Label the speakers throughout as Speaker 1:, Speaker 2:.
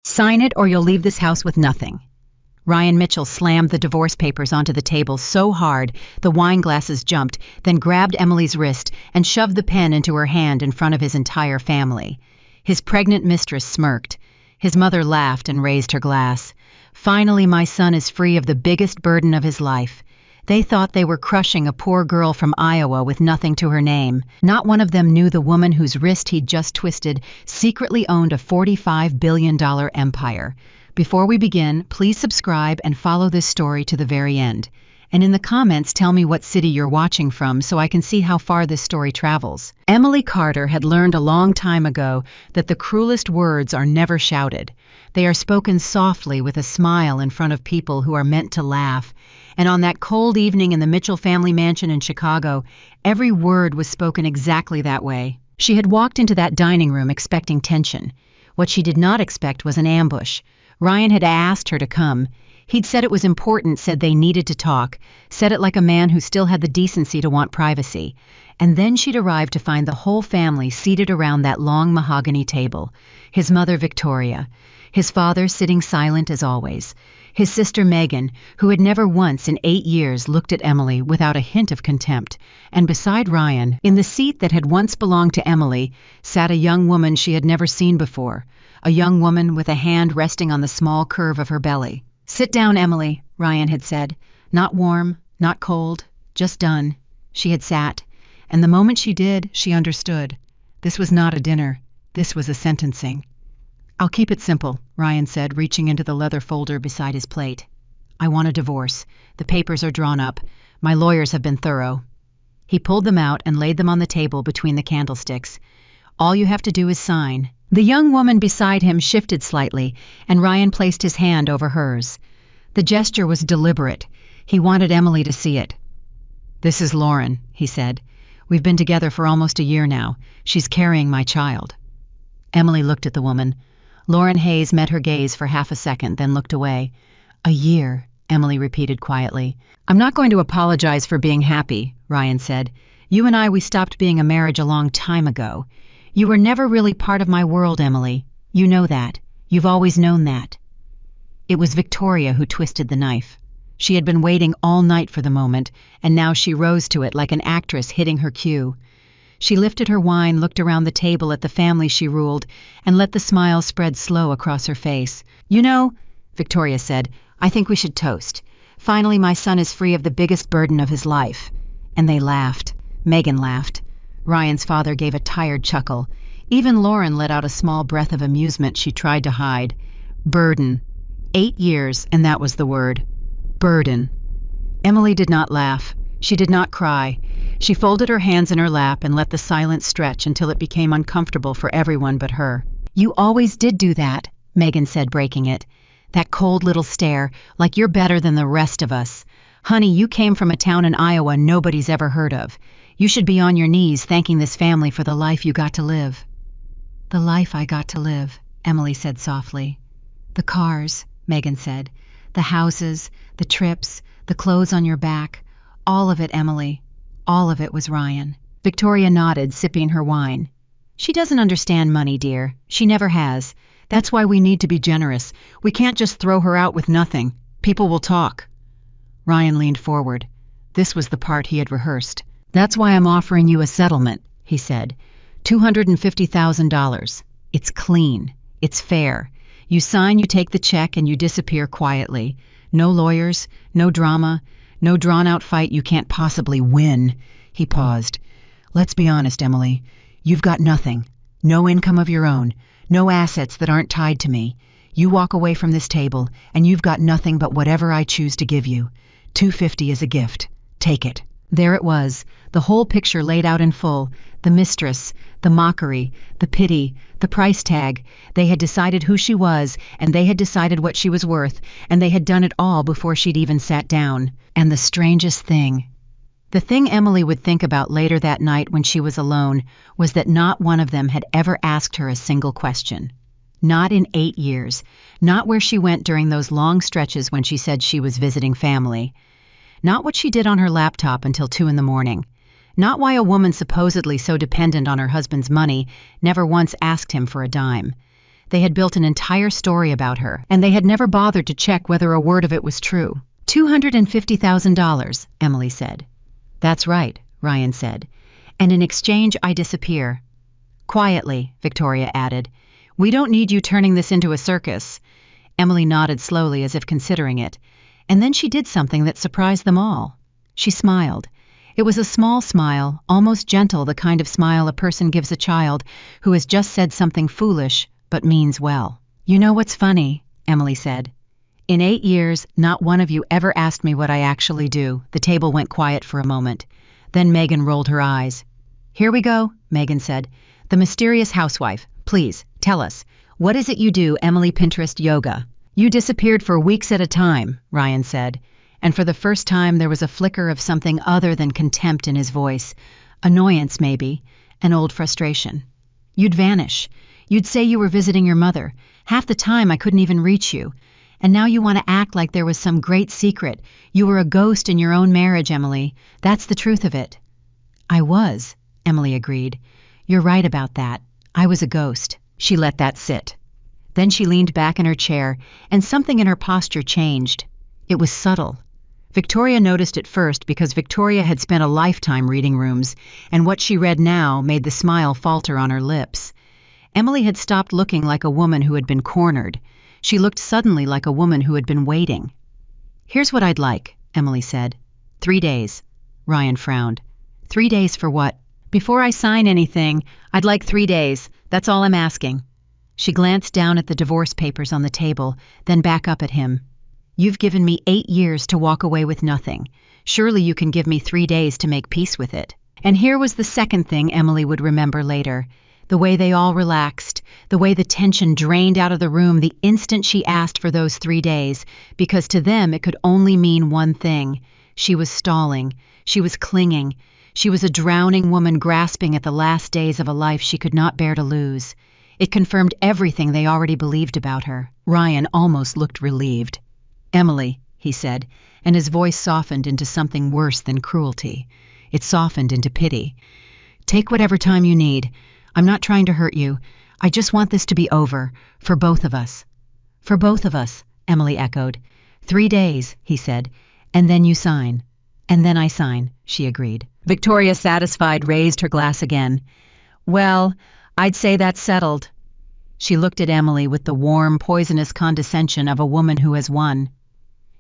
Speaker 1: Sign it or you'll leave this house with nothing." Ryan Mitchell slammed the divorce papers onto the table so hard the wine glasses jumped, then grabbed Emily's wrist and shoved the pen into her hand in front of his entire family. His pregnant mistress smirked. His mother laughed and raised her glass. "Finally, my son is free of the biggest burden of his life." They thought they were crushing a poor girl from Iowa with nothing to her name. Not one of them knew the woman whose wrist he'd just twisted secretly owned a $45 billion empire. Before we begin, please subscribe and follow this story to the very end. And in the comments, tell me what city you're watching from so I can see how far this story travels. Emily Carter had learned a long time ago that the cruelest words are never shouted. They are spoken softly with a smile in front of people who are meant to laugh. And on that cold evening in the Mitchell family mansion in Chicago, every word was spoken exactly that way. She had walked into that dining room expecting tension. What she did not expect was an ambush. Ryan had asked her to come. He'd said it was important, said they needed to talk, said it like a man who still had the decency to want privacy. And then she'd arrived to find the whole family seated around that long mahogany table. His mother, Victoria. His father sitting silent as always. His sister, Megan, who had never once in 8 years looked at Emily without a hint of contempt. And beside Ryan, in the seat that had once belonged to Emily, sat a young woman she had never seen before. A young woman with a hand resting on the small curve of her belly. "Sit down, Emily," Ryan had said. "Not warm, not cold, just done." She had sat, and the moment she did, she understood. This was not a dinner. This was a sentencing. "I'll keep it simple," Ryan said, reaching into the leather folder beside his plate. "I want a divorce. The papers are drawn up. My lawyers have been thorough." He pulled them out and laid them on the table between the candlesticks. "All you have to do is sign." The young woman beside him shifted slightly, and Ryan placed his hand over hers. The gesture was deliberate. He wanted Emily to see it. "This is Lauren," he said. "We've been together for almost a year now. She's carrying my child." Emily looked at the woman. Lauren Hayes met her gaze for half a second, then looked away. "A year," Emily repeated quietly. "I'm not going to apologize for being happy," Ryan said. "You and we stopped being a marriage a long time ago. You were never really part of my world, Emily. You know that. You've always known that." It was Victoria who twisted the knife. She had been waiting all night for the moment, and now she rose to it like an actress hitting her cue. She lifted her wine, looked around the table at the family she ruled, and let the smile spread slow across her face. "You know," Victoria said, "I think we should toast. Finally, my son is free of the biggest burden of his life." And they laughed. Megan laughed. Ryan's father gave a tired chuckle. Even Lauren let out a small breath of amusement she tried to hide. Burden. 8 years, and that was the word. Burden. Emily did not laugh. She did not cry. She folded her hands in her lap and let the silence stretch until it became uncomfortable for everyone but her. "You always did do that," Megan said, breaking it. "That cold little stare, like you're better than the rest of us. Honey, you came from a town in Iowa nobody's ever heard of. You should be on your knees thanking this family for the life you got to live." "The life I got to live," Emily said softly. "The cars," Megan said. "The houses, the trips, the clothes on your back. All of it, Emily. All of it was Ryan." Victoria nodded, sipping her wine. "She doesn't understand money, dear. She never has. That's why we need to be generous. We can't just throw her out with nothing. People will talk." Ryan leaned forward. This was the part he had rehearsed. "That's why I'm offering you a settlement," he said. $250,000. It's clean. It's fair. You sign, you take the check, and you disappear quietly. No lawyers, no drama, no drawn-out fight you can't possibly win." He paused. "Let's be honest, Emily. You've got nothing. No income of your own. No assets that aren't tied to me. You walk away from this table, and you've got nothing but whatever I choose to give you. $250 is a gift. Take it." There it was, the whole picture laid out in full. The mistress, the mockery, the pity, the price tag. They had decided who she was, and they had decided what she was worth, and they had done it all before she'd even sat down. And the strangest thing, the thing Emily would think about later that night when she was alone, was that not one of them had ever asked her a single question. Not in 8 years. Not where she went during those long stretches when she said she was visiting family. Not what she did on her laptop until 2 in the morning. Not why a woman supposedly so dependent on her husband's money never once asked him for a dime. They had built an entire story about her, and they had never bothered to check whether a word of it was true. $250,000, Emily said. That's right, Ryan said. And in exchange, I disappear. Quietly, Victoria added. We don't need you turning this into a circus. Emily nodded slowly as if considering it, and then she did something that surprised them all. She smiled. It was a small smile, almost gentle, the kind of smile a person gives a child who has just said something foolish but means well. You know what's funny, Emily said. In 8 years, not one of you ever asked me what I actually do. The table went quiet for a moment. Then Megan rolled her eyes. Here we go, Megan said. The mysterious housewife. Please, tell us. What is it you do, Emily Pinterest Yoga? You disappeared for weeks at a time, Ryan said. And for the first time there was a flicker of something other than contempt in his voice. Annoyance, maybe. An old frustration. You'd vanish. You'd say you were visiting your mother. Half the time I couldn't even reach you. And now you want to act like there was some great secret. You were a ghost in your own marriage, Emily. That's the truth of it. I was, Emily agreed. You're right about that. I was a ghost. She let that sit. Then she leaned back in her chair, and something in her posture changed. It was subtle. Victoria noticed it first because Victoria had spent a lifetime reading rooms, and what she read now made the smile falter on her lips. Emily had stopped looking like a woman who had been cornered. She looked suddenly like a woman who had been waiting. Here's what I'd like, Emily said. 3 days. Ryan frowned. 3 days for what? Before I sign anything, I'd like 3 days. That's all I'm asking. She glanced down at the divorce papers on the table, then back up at him. You've given me 8 years to walk away with nothing. Surely you can give me 3 days to make peace with it. And here was the second thing Emily would remember later. The way they all relaxed, the way the tension drained out of the room the instant she asked for those 3 days, because to them it could only mean one thing. She was stalling. She was clinging. She was a drowning woman grasping at the last days of a life she could not bear to lose. It confirmed everything they already believed about her. Ryan almost looked relieved. Emily, he said, and his voice softened into something worse than cruelty. It softened into pity. Take whatever time you need. I'm not trying to hurt you. I just want this to be over, for both of us. For both of us, Emily echoed. 3 days, he said, and then you sign. And then I sign, she agreed. Victoria, satisfied, raised her glass again. Well, I'd say that's settled. She looked at Emily with the warm, poisonous condescension of a woman who has won.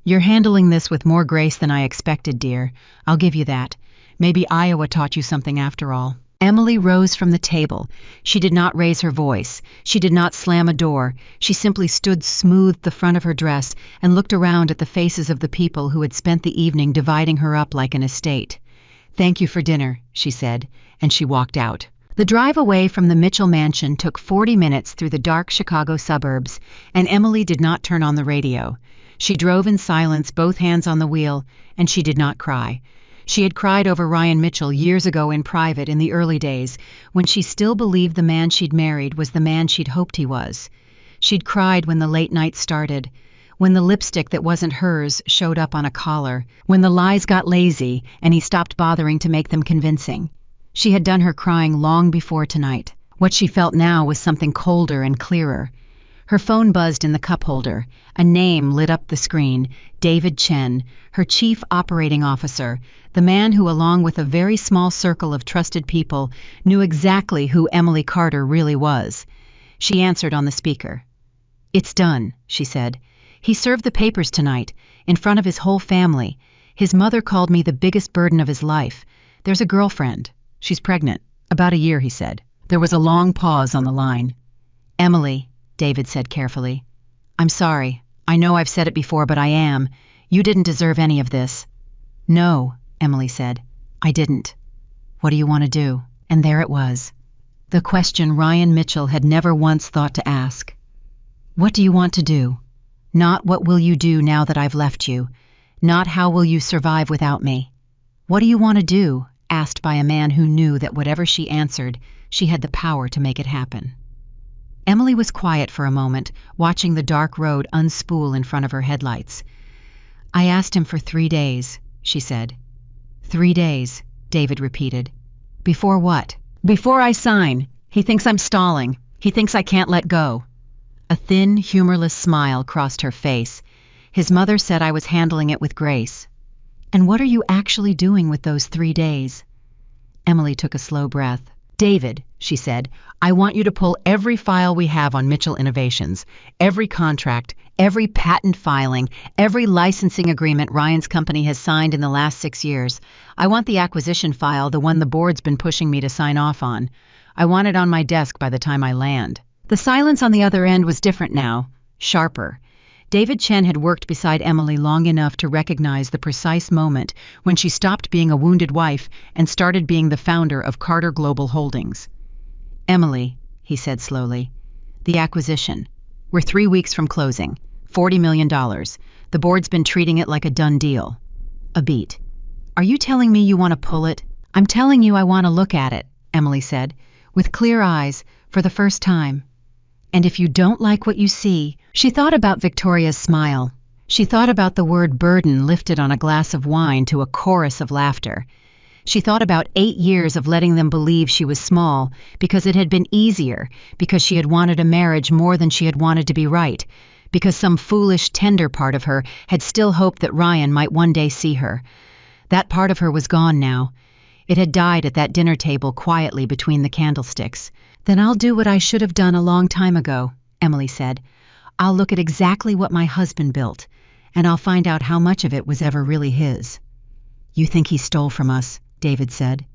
Speaker 1: You're handling this with more grace than I expected, dear. I'll give you that. Maybe Iowa taught you something after all. Emily rose from the table. She did not raise her voice. She did not slam a door. She simply stood, smoothed the front of her dress, and looked around at the faces of the people who had spent the evening dividing her up like an estate. Thank you for dinner, she said, and she walked out. The drive away from the Mitchell mansion took 40 minutes through the dark Chicago suburbs, and Emily did not turn on the radio. She drove in silence, both hands on the wheel, and she did not cry. She had cried over Ryan Mitchell years ago in private in the early days, when she still believed the man she'd married was the man she'd hoped he was. She'd cried when the late nights started, when the lipstick that wasn't hers showed up on a collar, when the lies got lazy and he stopped bothering to make them convincing. She had done her crying long before tonight. What she felt now was something colder and clearer. Her phone buzzed in the cup holder. A name lit up the screen. David Chen, her chief operating officer, the man who, along with a very small circle of trusted people, knew exactly who Emily Carter really was. She answered on the speaker. It's done, she said. He served the papers tonight, in front of his whole family. His mother called me the biggest burden of his life. There's a girlfriend. She's pregnant. About a year, he said. There was a long pause on the line. Emily, David said carefully. I'm sorry. I know I've said it before, but I am. You didn't deserve any of this. No, Emily said. I didn't. What do you want to do? And there it was. The question Ryan Mitchell had never once thought to ask. What do you want to do? Not what will you do now that I've left you. Not how will you survive without me. What do you want to do? Asked by a man who knew that whatever she answered, she had the power to make it happen. Emily was quiet for a moment, watching the dark road unspool in front of her headlights. I asked him for 3 days, she said. 3 days, David repeated. Before what? Before I sign. He thinks I'm stalling. He thinks I can't let go. A thin, humorless smile crossed her face. His mother said I was handling it with grace. And what are you actually doing with those 3 days? Emily took a slow breath. David, she said, I want you to pull every file we have on Mitchell Innovations, every contract, every patent filing, every licensing agreement Ryan's company has signed in the last 6 years. I want the acquisition file, the one the board's been pushing me to sign off on. I want it on my desk by the time I land. The silence on the other end was different now, sharper. David Chen had worked beside Emily long enough to recognize the precise moment when she stopped being a wounded wife and started being the founder of Carter Global Holdings. Emily, he said slowly, the acquisition. We're 3 weeks from closing. $40 million. The board's been treating it like a done deal. A beat. Are you telling me you want to pull it? I'm telling you I want to look at it, Emily said, with clear eyes, for the first time. And if you don't like what you see, she thought about Victoria's smile. She thought about the word burden lifted on a glass of wine to a chorus of laughter. She thought about 8 years of letting them believe she was small because it had been easier, because she had wanted a marriage more than she had wanted to be right, because some foolish, tender part of her had still hoped that Ryan might one day see her. That part of her was gone now. It had died at that dinner table quietly between the candlesticks. Then I'll do what I should have done a long time ago, Emily said. I'll look at exactly what my husband built, and I'll find out how much of it was ever really his. You think he stole from us, David said.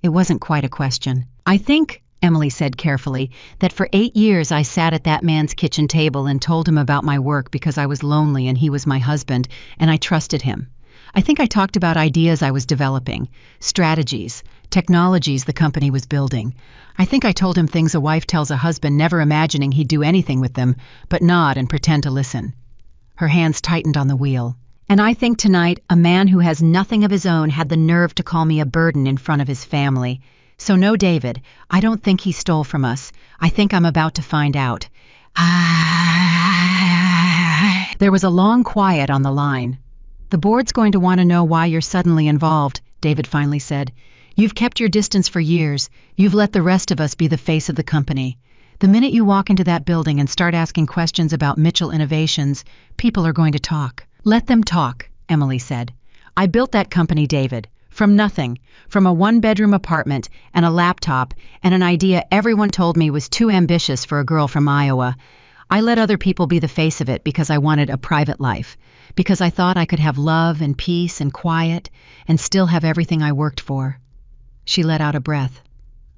Speaker 1: It wasn't quite a question. I think, Emily said carefully, that for 8 years I sat at that man's kitchen table and told him about my work because I was lonely and he was my husband, and I trusted him. I think I talked about ideas I was developing, strategies, technologies the company was building. I think I told him things a wife tells a husband, never imagining he'd do anything with them, but nod and pretend to listen. Her hands tightened on the wheel. And I think tonight a man who has nothing of his own had the nerve to call me a burden in front of his family. So no, David, I don't think he stole from us. I think I'm about to find out. There was a long quiet on the line. The board's going to want to know why you're suddenly involved, David finally said. You've kept your distance for years. You've let the rest of us be the face of the company. The minute you walk into that building and start asking questions about Mitchell Innovations, people are going to talk. Let them talk, Emily said. I built that company, David, from nothing, from a 1-bedroom apartment and a laptop and an idea everyone told me was too ambitious for a girl from Iowa. I let other people be the face of it because I wanted a private life, because I thought I could have love and peace and quiet and still have everything I worked for. She let out a breath.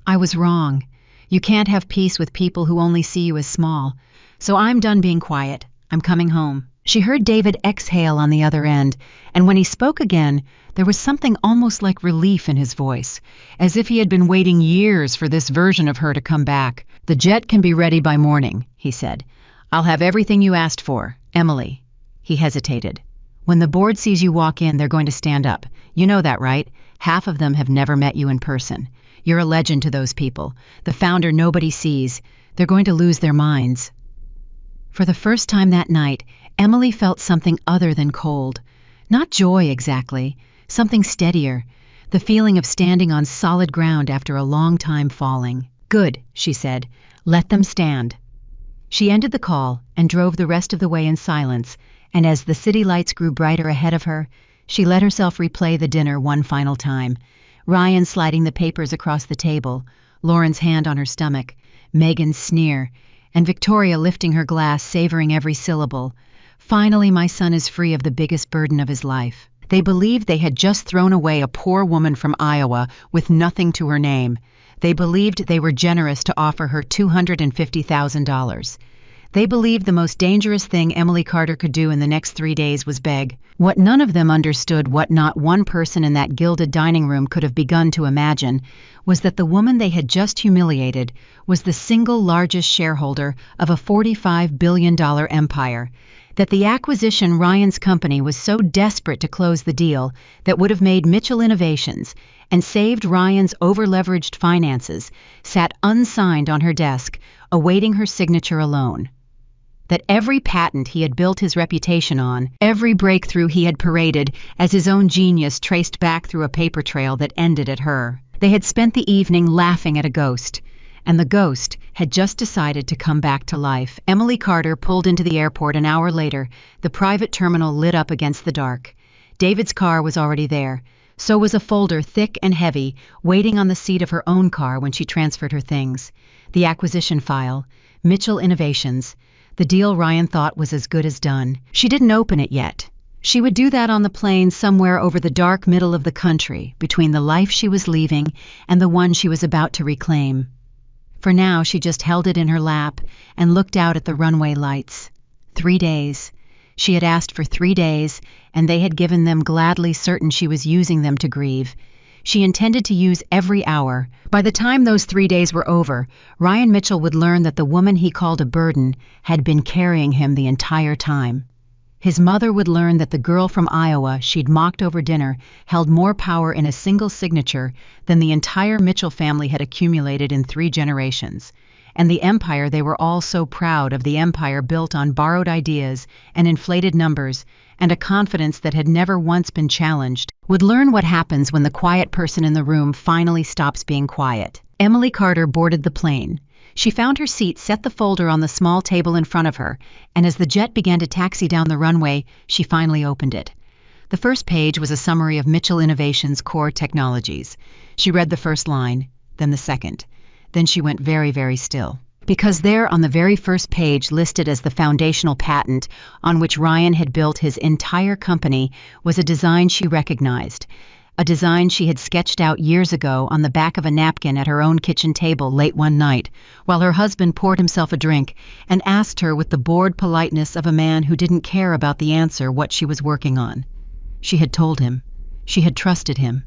Speaker 1: I was wrong. You can't have peace with people who only see you as small. So I'm done being quiet. I'm coming home. She heard David exhale on the other end, and when he spoke again, there was something almost like relief in his voice, as if he had been waiting years for this version of her to come back. The jet can be ready by morning, he said. I'll have everything you asked for, Emily. He hesitated. When the board sees you walk in, they're going to stand up. You know that, right? Half of them have never met you in person. You're a legend to those people. The founder nobody sees. They're going to lose their minds. For the first time that night, Emily felt something other than cold. Not joy exactly, something steadier. The feeling of standing on solid ground after a long time falling. Good, she said. Let them stand. She ended the call and drove the rest of the way in silence, and as the city lights grew brighter ahead of her, she let herself replay the dinner one final time. Ryan sliding the papers across the table, Lauren's hand on her stomach, Megan's sneer, and Victoria lifting her glass, savoring every syllable. Finally, my son is free of the biggest burden of his life. They believed they had just thrown away a poor woman from Iowa with nothing to her name. They believed they were generous to offer her $250,000. They believed the most dangerous thing Emily Carter could do in the next 3 days was beg. What none of them understood, what not one person in that gilded dining room could have begun to imagine, was that the woman they had just humiliated was the single largest shareholder of a $45 billion empire, that the acquisition Ryan's company was so desperate to close the deal that would have made Mitchell Innovations and saved Ryan's over-leveraged finances sat unsigned on her desk, awaiting her signature alone. That every patent he had built his reputation on, every breakthrough he had paraded as his own genius traced back through a paper trail that ended at her. They had spent the evening laughing at a ghost, and the ghost had just decided to come back to life. Emily Carter pulled into the airport an hour later, the private terminal lit up against the dark. David's car was already there. So was a folder thick and heavy, waiting on the seat of her own car when she transferred her things. The acquisition file, Mitchell Innovations. The deal Ryan thought was as good as done. She didn't open it yet. She would do that on the plane somewhere over the dark middle of the country, between the life she was leaving and the one she was about to reclaim. For now, she just held it in her lap and looked out at the runway lights. 3 days. She had asked for 3 days, and they had given them, gladly certain she was using them to grieve. She intended to use every hour. By the time those 3 days were over, Ryan Mitchell would learn that the woman he called a burden had been carrying him the entire time. His mother would learn that the girl from Iowa she'd mocked over dinner held more power in a single signature than the entire Mitchell family had accumulated in 3 generations. And the empire they were all so proud of, the empire built on borrowed ideas and inflated numbers and a confidence that had never once been challenged, would learn what happens when the quiet person in the room finally stops being quiet. Emily Carter boarded the plane. She found her seat, set the folder on the small table in front of her, and as the jet began to taxi down the runway, she finally opened it. The first page was a summary of Mitchell Innovations' core technologies. She read the first line, then the second. Then she went very, very still. Because there on the very first page, listed as the foundational patent on which Ryan had built his entire company, was a design she recognized. A design she had sketched out years ago on the back of a napkin at her own kitchen table late one night, while her husband poured himself a drink and asked her with the bored politeness of a man who didn't care about the answer what she was working on. She had told him. She had trusted him.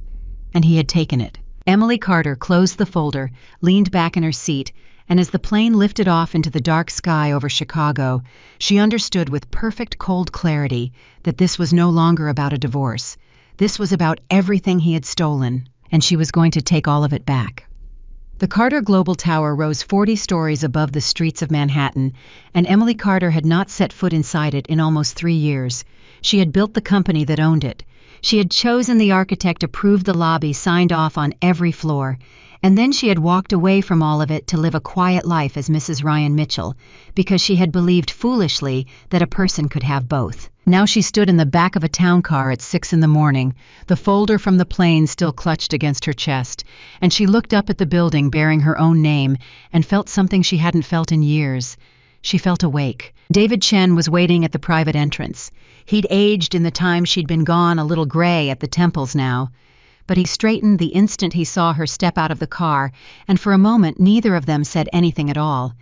Speaker 1: And he had taken it. Emily Carter closed the folder, leaned back in her seat, and as the plane lifted off into the dark sky over Chicago, she understood with perfect cold clarity that this was no longer about a divorce. This was about everything he had stolen, and she was going to take all of it back. The Carter Global Tower rose 40 stories above the streets of Manhattan, and Emily Carter had not set foot inside it in almost 3 years. She had built the company that owned it. She had chosen the architect, approved the lobby, signed off on every floor, and then she had walked away from all of it to live a quiet life as Mrs. Ryan Mitchell, because she had believed foolishly that a person could have both. Now she stood in the back of a town car at 6 in the morning, the folder from the plane still clutched against her chest, and she looked up at the building bearing her own name and felt something she hadn't felt in years. She felt awake. David Chen was waiting at the private entrance. He'd aged in the time she'd been gone, a little gray at the temples now. But he straightened the instant he saw her step out of the car, and for a moment neither of them said anything at all.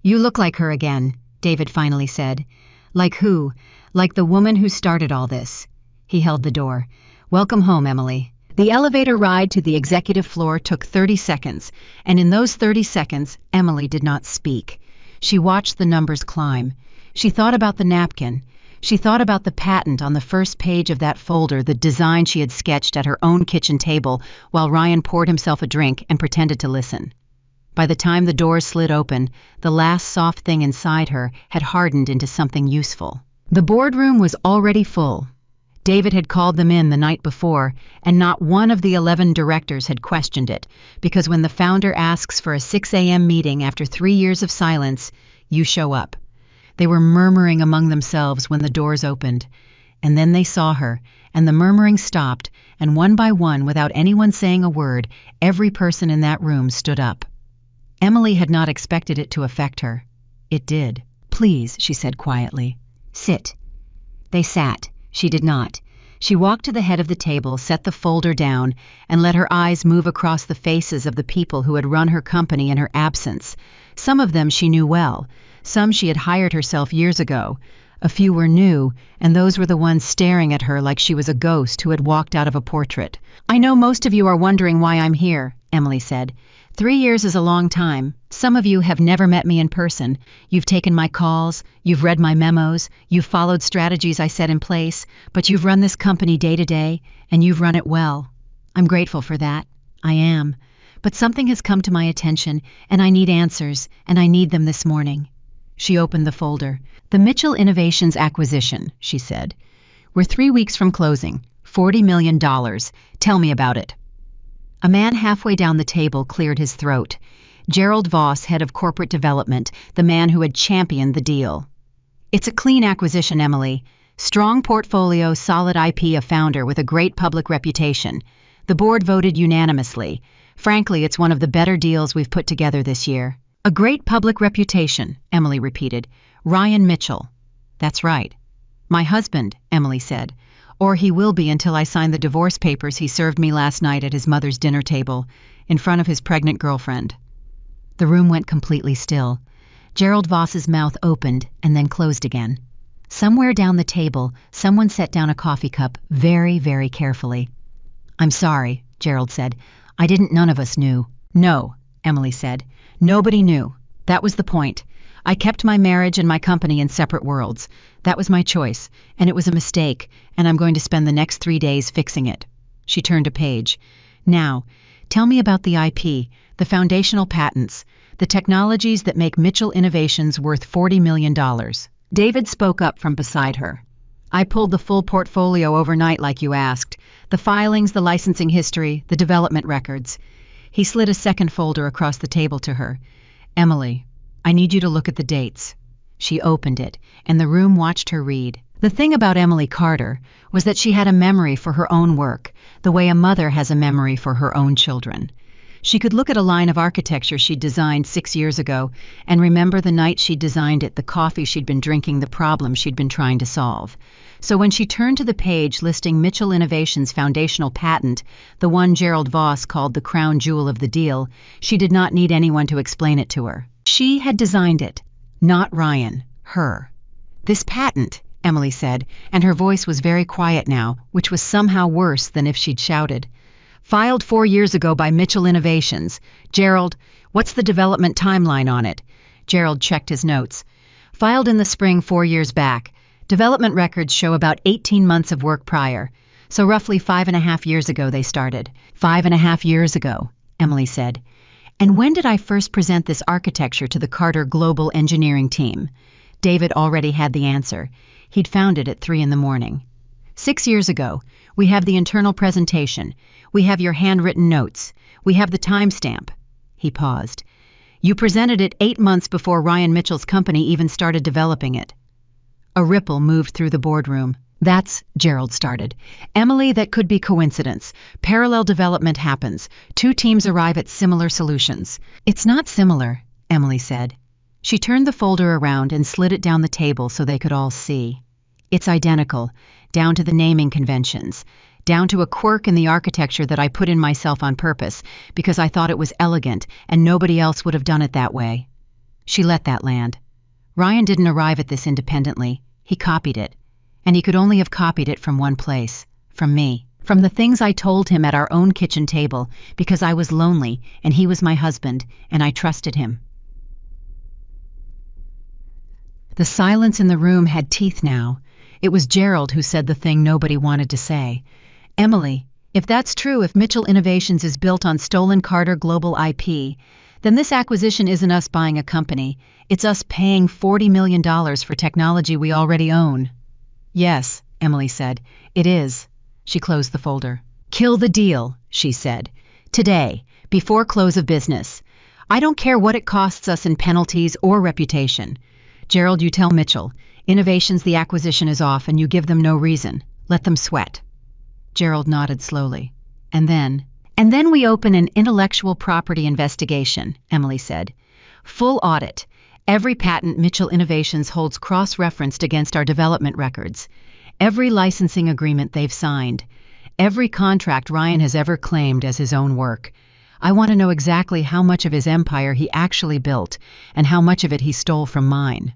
Speaker 1: "You look like her again," David finally said. "Like who?" "Like the woman who started all this." He held the door. "Welcome home, Emily." The elevator ride to the executive floor took 30 seconds, and in those 30 seconds, Emily did not speak. She watched the numbers climb. She thought about the napkin. She thought about the patent on the first page of that folder, the design she had sketched at her own kitchen table while Ryan poured himself a drink and pretended to listen. By the time the doors slid open, the last soft thing inside her had hardened into something useful. The boardroom was already full. David had called them in the night before, and not one of the 11 directors had questioned it, because when the founder asks for a 6 a.m. meeting after 3 years of silence, you show up. They were murmuring among themselves when the doors opened, and then they saw her, and the murmuring stopped, and one by one, without anyone saying a word, every person in that room stood up. Emily had not expected it to affect her. It did. "Please," she said quietly. "Sit." They sat. She did not. She walked to the head of the table, set the folder down, and let her eyes move across the faces of the people who had run her company in her absence. Some of them she knew well. Some she had hired herself years ago. A few were new, and those were the ones staring at her like she was a ghost who had walked out of a portrait. "I know most of you are wondering why I'm here," Emily said. 3 years is a long time. Some of you have never met me in person. You've taken my calls, you've read my memos, you've followed strategies I set in place, but you've run this company day to day, and you've run it well. I'm grateful for that. I am. But something has come to my attention, and I need answers, and I need them this morning." She opened the folder. "The Mitchell Innovations acquisition," she said. "We're 3 weeks from closing. $40 million. Tell me about it." A man halfway down the table cleared his throat. Gerald Voss, head of corporate development, the man who had championed the deal. It's a clean acquisition, Emily. Strong portfolio, solid IP, a founder with a great public reputation. The board voted unanimously. Frankly, it's one of the better deals we've put together this year. A great public reputation, Emily repeated. Ryan Mitchell. That's right. My husband, Emily said. Or he will be until I sign the divorce papers he served me last night at his mother's dinner table, in front of his pregnant girlfriend. The room went completely still. Gerald Voss's mouth opened and then closed again. Somewhere down the table, someone set down a coffee cup very, very carefully. I'm sorry, Gerald said. None of us knew. No, Emily said. Nobody knew. That was the point. I kept my marriage and my company in separate worlds. That was my choice, and it was a mistake, and I'm going to spend the next 3 days fixing it. She turned a page. Now, tell me about the IP, the foundational patents, the technologies that make Mitchell Innovations worth $40 million. David spoke up from beside her. I pulled the full portfolio overnight like you asked. The filings, the licensing history, the development records. He slid a second folder across the table to her. Emily, I need you to look at the dates. She opened it, and the room watched her read. The thing about Emily Carter was that she had a memory for her own work, the way a mother has a memory for her own children. She could look at a line of architecture she'd designed 6 years ago and remember the night she'd designed it, the coffee she'd been drinking, the problem she'd been trying to solve. So when she turned to the page listing Mitchell Innovations' foundational patent, the one Gerald Voss called the crown jewel of the deal, she did not need anyone to explain it to her. She had designed it, not Ryan, her. This patent, Emily said, and her voice was very quiet now, which was somehow worse than if she'd shouted. Filed 4 years ago by Mitchell Innovations. Gerald, what's the development timeline on it? Gerald checked his notes. Filed in the spring 4 years back. Development records show about 18 months of work prior. So roughly 5.5 years ago they started. 5.5 years ago, Emily said. And when did I first present this architecture to the Carter Global Engineering team? David already had the answer. He'd found it at 3 in the morning. 6 years ago. We have the internal presentation. We have your handwritten notes. We have the timestamp. He paused. You presented it 8 months before Ryan Mitchell's company even started developing it. A ripple moved through the boardroom. That's, Gerald started. Emily, that could be coincidence. Parallel development happens. 2 teams arrive at similar solutions. It's not similar, Emily said. She turned the folder around and slid it down the table so they could all see. It's identical, down to the naming conventions, down to a quirk in the architecture that I put in myself on purpose because I thought it was elegant and nobody else would have done it that way. She let that land. Ryan didn't arrive at this independently. He copied it. And he could only have copied it from one place, from me, from the things I told him at our own kitchen table because I was lonely and he was my husband and I trusted him. The silence in the room had teeth now. It was Gerald who said the thing nobody wanted to say. Emily, if that's true, if Mitchell Innovations is built on stolen Carter Global IP, then this acquisition isn't us buying a company. It's us paying $40 million for technology we already own. Yes, Emily said. It is. She closed the folder. Kill the deal, she said. Today, before close of business. I don't care what it costs us in penalties or reputation. Gerald, you tell Mitchell. Innovations, the acquisition is off and you give them no reason. Let them sweat. Gerald nodded slowly. And then we open an intellectual property investigation, Emily said. Full audit. Every patent Mitchell Innovations holds cross-referenced against our development records. Every licensing agreement they've signed. Every contract Ryan has ever claimed as his own work. I want to know exactly how much of his empire he actually built and how much of it he stole from mine.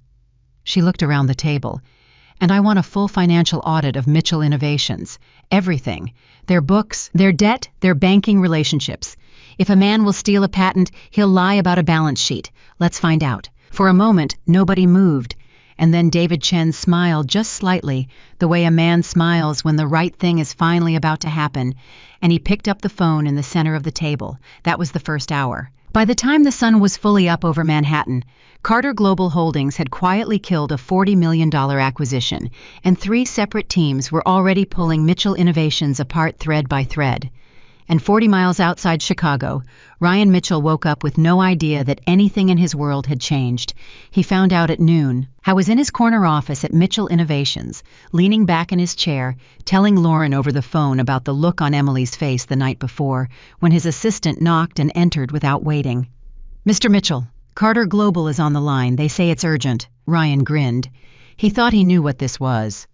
Speaker 1: She looked around the table. And I want a full financial audit of Mitchell Innovations. Everything. Their books, their debt, their banking relationships. If a man will steal a patent, he'll lie about a balance sheet. Let's find out. For a moment, nobody moved. And then David Chen smiled just slightly, the way a man smiles when the right thing is finally about to happen. And he picked up the phone in the center of the table. That was the first hour. By the time the sun was fully up over Manhattan, Carter Global Holdings had quietly killed a $40 million acquisition, and 3 separate teams were already pulling Mitchell Innovations apart thread by thread. And 40 miles outside Chicago, Ryan Mitchell woke up with no idea that anything in his world had changed. He found out at noon. How was in his corner office at Mitchell Innovations, leaning back in his chair, telling Lauren over the phone about the look on Emily's face the night before, when his assistant knocked and entered without waiting. "Mr. Mitchell, Carter Global is on the line. They say it's urgent." Ryan grinned. He thought he knew what this was.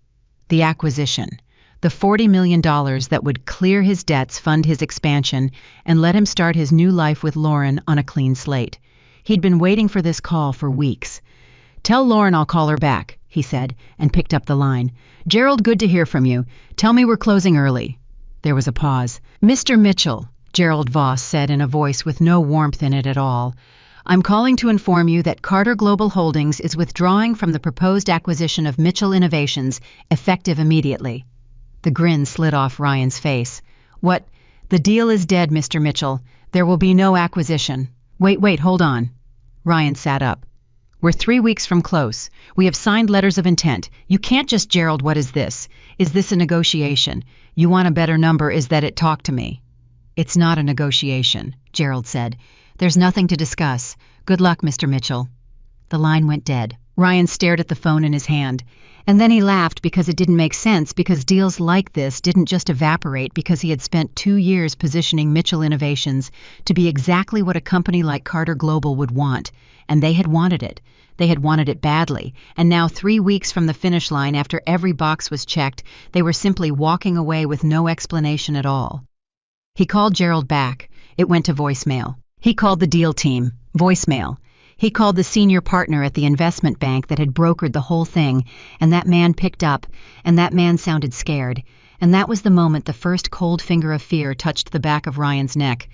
Speaker 1: The acquisition. The $40 million that would clear his debts, fund his expansion, and let him start his new life with Lauren on a clean slate. He'd been waiting for this call for weeks. "Tell Lauren I'll call her back," he said, and picked up the line. "Gerald, good to hear from you. Tell me we're closing early." There was a pause. "Mr. Mitchell," Gerald Voss said in a voice with no warmth in it at all, "I'm calling to inform you that Carter Global Holdings is withdrawing from the proposed acquisition of Mitchell Innovations, effective immediately." The grin slid off Ryan's face. "What? The deal is dead, Mr. Mitchell. There will be no acquisition." Wait, hold on." Ryan sat up. "We're 3 weeks from close. We have signed letters of intent. You can't just, Gerald, what is this? Is this a negotiation? You want a better number, is that it? Talk to me." "It's not a negotiation," Gerald said. "There's nothing to discuss. Good luck, Mr. Mitchell." The line went dead. Ryan stared at the phone in his hand. And then he laughed because it didn't make sense, because deals like this didn't just evaporate because he had spent 2 years positioning Mitchell Innovations to be exactly what a company like Carter Global would want. And they had wanted it. They had wanted it badly. And now, 3 weeks from the finish line, after every box was checked, they were simply walking away with no explanation at all. He called Gerald back. It went to voicemail. He called the deal team. Voicemail. He called the senior partner at the investment bank that had brokered the whole thing, and that man picked up, and that man sounded scared. And that was the moment the first cold finger of fear touched the back of Ryan's neck.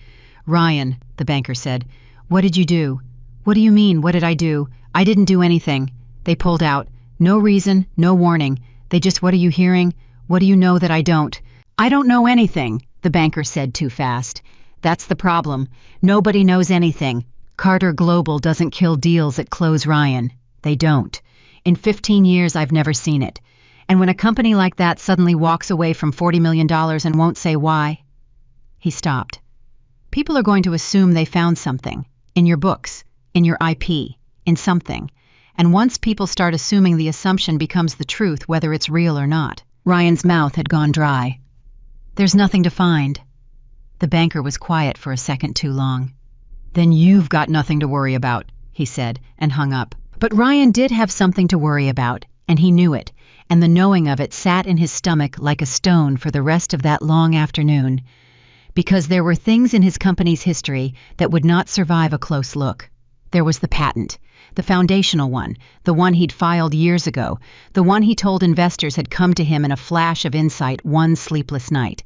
Speaker 1: "Ryan," the banker said, "what did you do?" "What do you mean, what did I do? I didn't do anything." They pulled out. "No reason, no warning. They just, what are you hearing? What do you know that I don't?" "I don't know anything," the banker said too fast. "That's the problem. Nobody knows anything. Carter Global doesn't kill deals at close, Ryan. They don't. In 15 years, I've never seen it. And when a company like that suddenly walks away from $40 million and won't say why..." He stopped. "People are going to assume they found something. In your books, in your IP, in something. And once people start assuming, the assumption becomes the truth, whether it's real or not." Ryan's mouth had gone dry. "There's nothing to find." The banker was quiet for a second too long. "Then you've got nothing to worry about," he said, and hung up. But Ryan did have something to worry about, and he knew it, and the knowing of it sat in his stomach like a stone for the rest of that long afternoon, because there were things in his company's history that would not survive a close look. There was the patent, the foundational one, the one he'd filed years ago, the one he told investors had come to him in a flash of insight one sleepless night.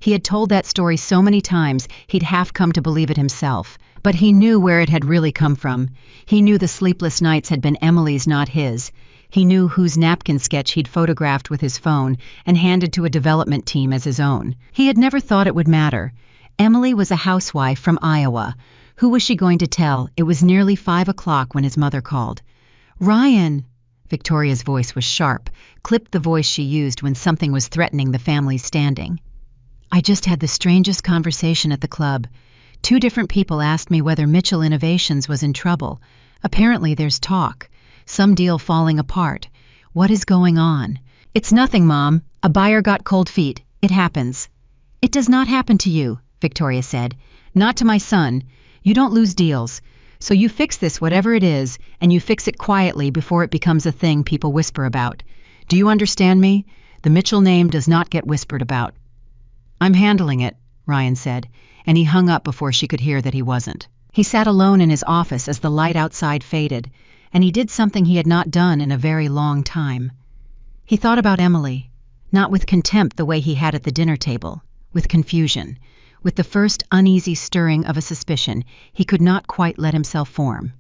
Speaker 1: He had told that story so many times he'd half come to believe it himself. But he knew where it had really come from. He knew the sleepless nights had been Emily's, not his. He knew whose napkin sketch he'd photographed with his phone and handed to a development team as his own. He had never thought it would matter. Emily was a housewife from Iowa. Who was she going to tell? It was nearly 5 o'clock when his mother called. "Ryan!" Victoria's voice was sharp, clipped the voice she used when something was threatening the family's standing. "I just had the strangest conversation at the club. 2 different people asked me whether Mitchell Innovations was in trouble. Apparently there's talk. Some deal falling apart. What is going on?" "It's nothing, Mom. A buyer got cold feet. It happens." "It does not happen to you," Victoria said. "Not to my son. You don't lose deals. So you fix this, whatever it is, and you fix it quietly before it becomes a thing people whisper about. Do you understand me? The Mitchell name does not get whispered about." "I'm handling it," Ryan said, and he hung up before she could hear that he wasn't. He sat alone in his office as the light outside faded, and he did something he had not done in a very long time. He thought about Emily, not with contempt the way he had at the dinner table, with confusion, with the first uneasy stirring of a suspicion he could not quite let himself form.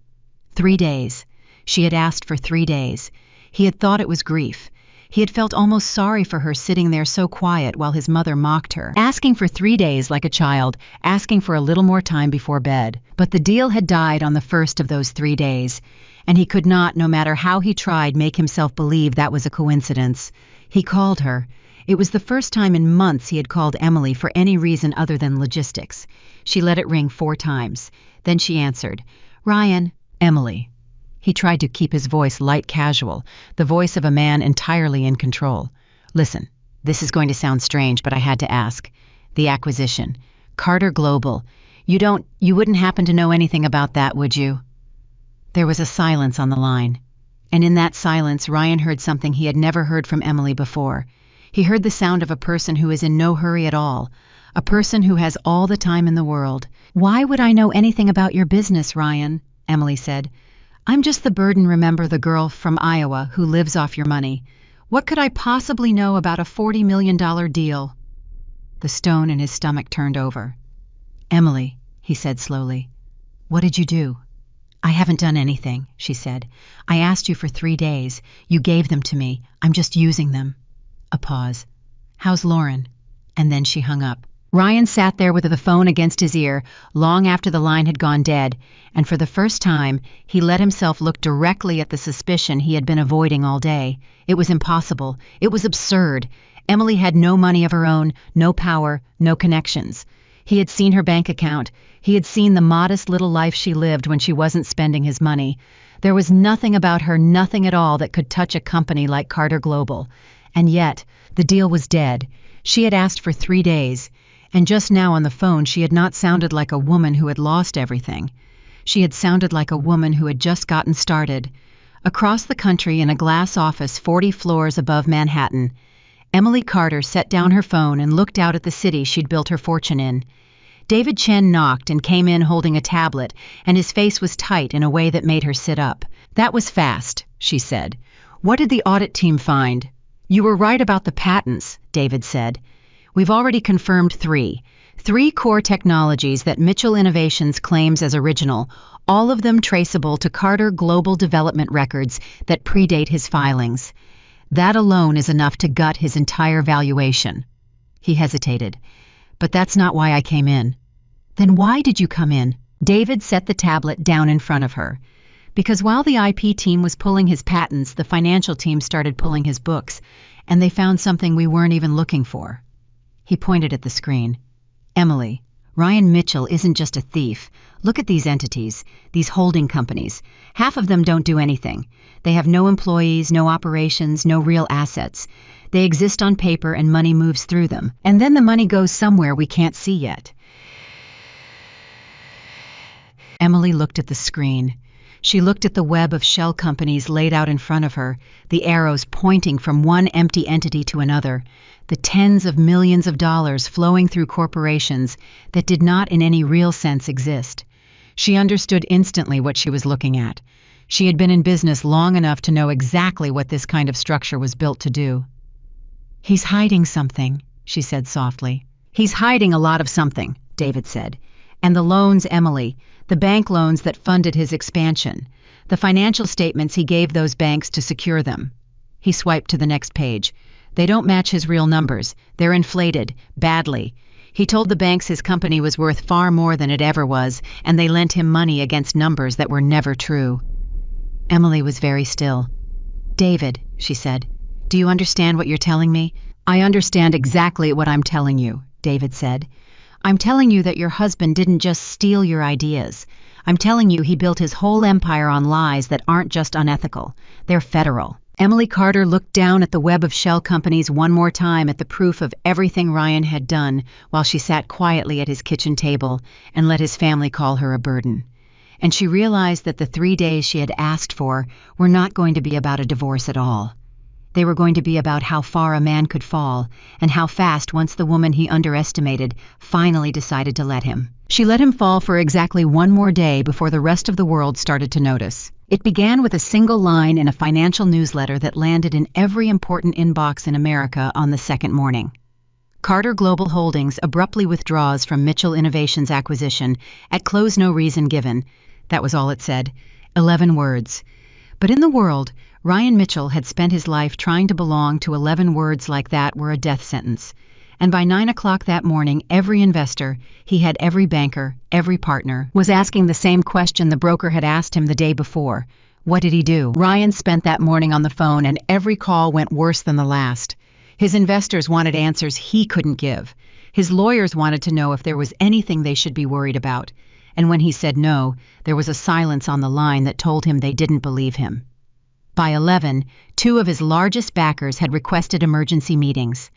Speaker 1: 3 days. She had asked for 3 days. He had thought it was grief. He had felt almost sorry for her sitting there so quiet while his mother mocked her, asking for 3 days like a child, asking for a little more time before bed. But the deal had died on the first of those 3 days, and he could not, no matter how he tried, make himself believe that was a coincidence. He called her. It was the first time in months he had called Emily for any reason other than logistics. She let it ring 4 times. Then she answered, "Ryan." "Emily." He tried to keep his voice light casual, the voice of a man entirely in control. "Listen, this is going to sound strange, but I had to ask. The acquisition. Carter Global. You wouldn't happen to know anything about that, would you?" There was a silence on the line. And in that silence, Ryan heard something he had never heard from Emily before. He heard the sound of a person who is in no hurry at all, a person who has all the time in the world. "Why would I know anything about your business, Ryan?" Emily said. "I'm just the burden, remember, the girl from Iowa who lives off your money. What could I possibly know about a $40 million deal?" The stone in his stomach turned over. "Emily," he said slowly, "what did you do?" "I haven't done anything," she said. "I asked you for 3 days. You gave them to me. I'm just using them." A pause. "How's Lauren?" And then she hung up. Ryan sat there with the phone against his ear long after the line had gone dead, and for the first time he let himself look directly at the suspicion he had been avoiding all day. It was impossible. It was absurd. Emily had no money of her own, no power, no connections. He had seen her bank account. He had seen the modest little life she lived when she wasn't spending his money. There was nothing about her, nothing at all, that could touch a company like Carter Global. And yet, the deal was dead. She had asked for 3 days, and just now on the phone she had not sounded like a woman who had lost everything. She had sounded like a woman who had just gotten started. Across the country in a glass office 40 floors above Manhattan, Emily Carter set down her phone and looked out at the city she'd built her fortune in. David Chen knocked and came in holding a tablet, and his face was tight in a way that made her sit up. "That was fast," she said. "What did the audit team find?" "You were right about the patents," David said. "We've already confirmed 3 core technologies that Mitchell Innovations claims as original, all of them traceable to Carter Global development records that predate his filings. That alone is enough to gut his entire valuation." He hesitated. "But that's not why I came in." "Then why did you come in?" David set the tablet down in front of her. "Because while the IP team was pulling his patents, the financial team started pulling his books, and they found something we weren't even looking for." He pointed at the screen. "Emily, Ryan Mitchell isn't just a thief. Look at these entities, these holding companies. Half of them don't do anything. They have no employees, no operations, no real assets. They exist on paper and money moves through them. And then the money goes somewhere we can't see yet." Emily looked at the screen. She looked at the web of shell companies laid out in front of her, the arrows pointing from one empty entity to another, the tens of millions of dollars flowing through corporations that did not in any real sense exist. She understood instantly what she was looking at. She had been in business long enough to know exactly what this kind of structure was built to do. "He's hiding something," she said softly. "He's hiding a lot of something," David said. "And the loans, Emily, the bank loans that funded his expansion, the financial statements he gave those banks to secure them." He swiped to the next page. "They don't match his real numbers. They're inflated, badly. He told the banks his company was worth far more than it ever was, and they lent him money against numbers that were never true." Emily was very still. "David," she said, "do you understand what you're telling me?" "I understand exactly what I'm telling you," David said. "I'm telling you that your husband didn't just steal your ideas. I'm telling you he built his whole empire on lies that aren't just unethical. They're federal." Emily Carter looked down at the web of shell companies one more time at the proof of everything Ryan had done while she sat quietly at his kitchen table and let his family call her a burden. And she realized that the 3 days she had asked for were not going to be about a divorce at all. They were going to be about how far a man could fall, and how fast once the woman he underestimated finally decided to let him. She let him fall for exactly 1 more day before the rest of the world started to notice. It began with a single line in a financial newsletter that landed in every important inbox in America on the second morning. Carter Global Holdings abruptly withdraws from Mitchell Innovations acquisition at close no reason given. That was all it said. 11 words. But in the world, Ryan Mitchell had spent his life trying to belong to 11 words like that were a death sentence. And by 9 o'clock that morning, every investor, he had every banker, every partner, was asking the same question the broker had asked him the day before. What did he do? Ryan spent that morning on the phone, and every call went worse than the last. His investors wanted answers he couldn't give. His lawyers wanted to know if there was anything they should be worried about. And when he said no, there was a silence on the line that told him they didn't believe him. By 11, two of his largest backers had requested emergency meetings.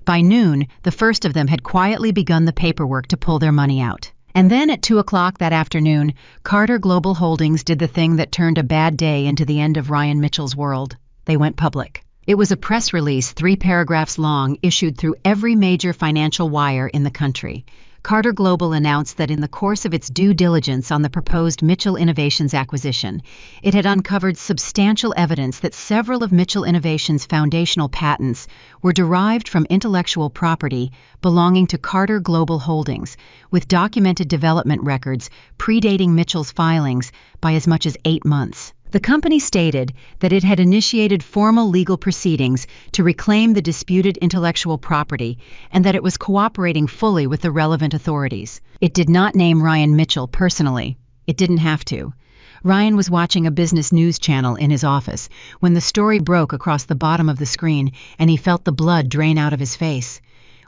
Speaker 1: By noon, the first of them had quietly begun the paperwork to pull their money out. And then at 2 o'clock that afternoon, Carter Global Holdings did the thing that turned a bad day into the end of Ryan Mitchell's world. They went public. It was a press release 3 paragraphs long issued through every major financial wire in the country. Carter Global announced that in the course of its due diligence on the proposed Mitchell Innovations acquisition, it had uncovered substantial evidence that several of Mitchell Innovations' foundational patents were derived from intellectual property belonging to Carter Global Holdings, with documented development records predating Mitchell's filings by as much as 8 months. The company stated that it had initiated formal legal proceedings to reclaim the disputed intellectual property and that it was cooperating fully with the relevant authorities. It did not name Ryan Mitchell personally. It didn't have to. Ryan was watching a business news channel in his office when the story broke across the bottom of the screen and he felt the blood drain out of his face.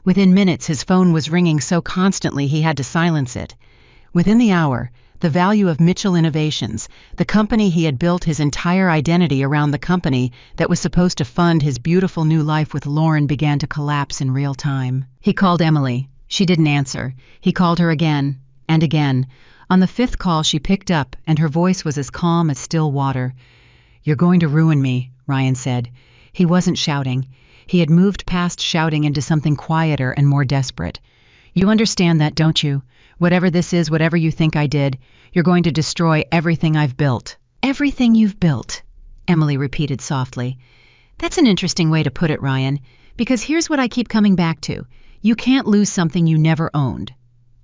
Speaker 1: Within minutes, his phone was ringing so constantly he had to silence it. Within the hour, the value of Mitchell Innovations, the company he had built his entire identity around, the company that was supposed to fund his beautiful new life with Lauren, began to collapse in real time. He called Emily. She didn't answer. He called her again and again. On the 5th call, she picked up, and her voice was as calm as still water. "You're going to ruin me," Ryan said. He wasn't shouting. He had moved past shouting into something quieter and more desperate. "You understand that, don't you? Whatever this is, whatever you think I did, you're going to destroy everything I've built." "Everything you've built," Emily repeated softly. "That's an interesting way to put it, Ryan, because here's what I keep coming back to. You can't lose something you never owned."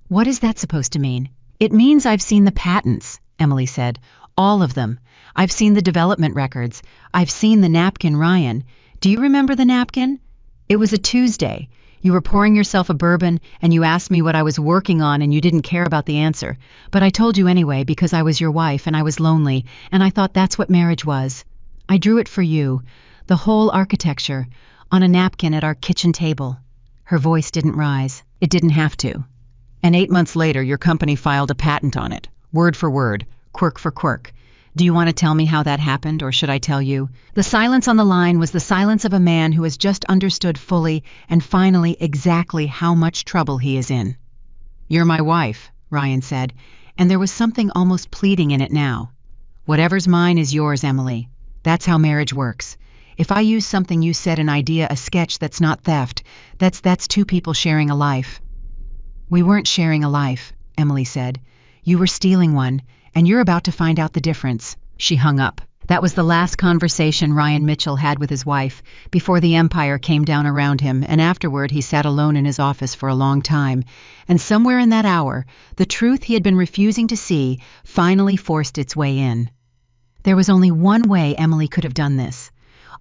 Speaker 1: "What is that supposed to mean?" "It means I've seen the patents," Emily said. "All of them. I've seen the development records. I've seen the napkin, Ryan. Do you remember the napkin? It was a Tuesday. You were pouring yourself a bourbon, and you asked me what I was working on, and you didn't care about the answer. But I told you anyway because I was your wife, and I was lonely, and I thought that's what marriage was. I drew it for you, the whole architecture, on a napkin at our kitchen table." Her voice didn't rise. It didn't have to. "And 8 months later, your company filed a patent on it, word for word, quirk for quirk. Do you want to tell me how that happened, or should I tell you?" The silence on the line was the silence of a man who has just understood fully and finally exactly how much trouble he is in. "You're my wife," Ryan said, and there was something almost pleading in it now. "Whatever's mine is yours, Emily. That's how marriage works. If I use something you said, an idea, a sketch, that's not theft. That's 2 people sharing a life." "We weren't sharing a life," Emily said. "You were stealing one, and you're about to find out the difference." She hung up. That was the last conversation Ryan Mitchell had with his wife before the empire came down around him, and afterward he sat alone in his office for a long time. And somewhere in that hour, the truth he had been refusing to see finally forced its way in. There was only one way Emily could have done this.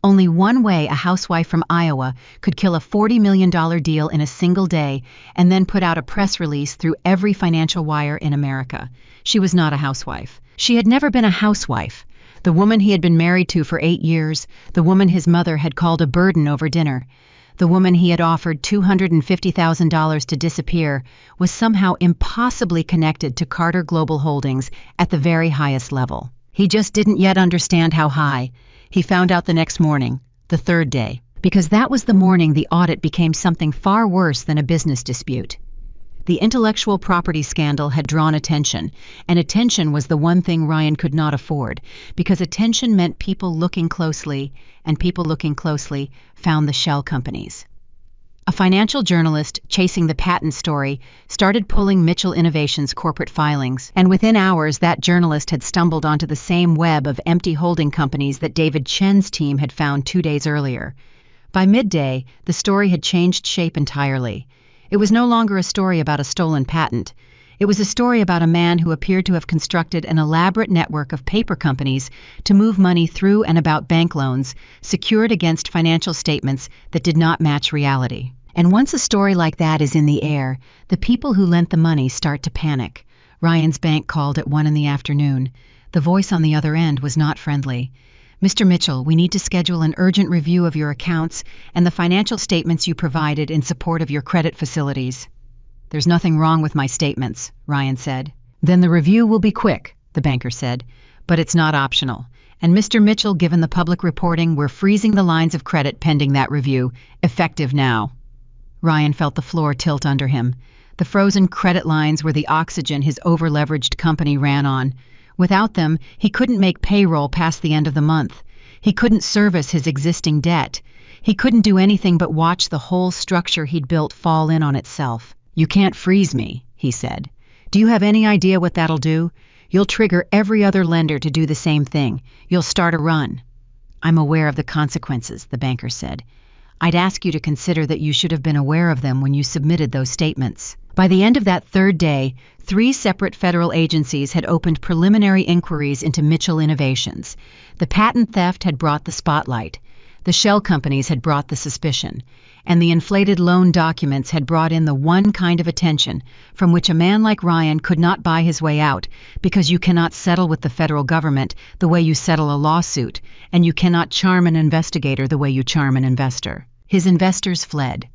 Speaker 1: Only one way a housewife from Iowa could kill a $40 million deal in a single day and then put out a press release through every financial wire in America. She was not a housewife. She had never been a housewife. The woman he had been married to for 8 years, the woman his mother had called a burden over dinner, the woman he had offered $250,000 to disappear, was somehow impossibly connected to Carter Global Holdings at the very highest level. He just didn't yet understand how high. He found out the next morning, the 3rd day, because that was the morning the audit became something far worse than a business dispute. The intellectual property scandal had drawn attention, and attention was the one thing Ryan could not afford, because attention meant people looking closely, and people looking closely found the shell companies. A financial journalist chasing the patent story started pulling Mitchell Innovations' corporate filings, and within hours that journalist had stumbled onto the same web of empty holding companies that David Chen's team had found 2 days earlier. By midday, the story had changed shape entirely. It was no longer a story about a stolen patent. It was a story about a man who appeared to have constructed an elaborate network of paper companies to move money through and about bank loans, secured against financial statements that did not match reality. And once a story like that is in the air, the people who lent the money start to panic. Ryan's bank called at 1 in the afternoon. The voice on the other end was not friendly. "Mr. Mitchell, we need to schedule an urgent review of your accounts and the financial statements you provided in support of your credit facilities." "There's nothing wrong with my statements," Ryan said. "Then the review will be quick," the banker said, "but it's not optional. And Mr. Mitchell, given the public reporting, we're freezing the lines of credit pending that review, effective now." Ryan felt the floor tilt under him. The frozen credit lines were the oxygen his over-leveraged company ran on. Without them, he couldn't make payroll past the end of the month. He couldn't service his existing debt. He couldn't do anything but watch the whole structure he'd built fall in on itself. "You can't freeze me," he said. "Do you have any idea what that'll do? You'll trigger every other lender to do the same thing. You'll start a run." "I'm aware of the consequences," the banker said. "I'd ask you to consider that you should have been aware of them when you submitted those statements." By the end of that third day, 3 separate federal agencies had opened preliminary inquiries into Mitchell Innovations. The patent theft had brought the spotlight. The shell companies had brought the suspicion. And the inflated loan documents had brought in the one kind of attention from which a man like Ryan could not buy his way out, because you cannot settle with the federal government the way you settle a lawsuit, and you cannot charm an investigator the way you charm an investor. His investors fled.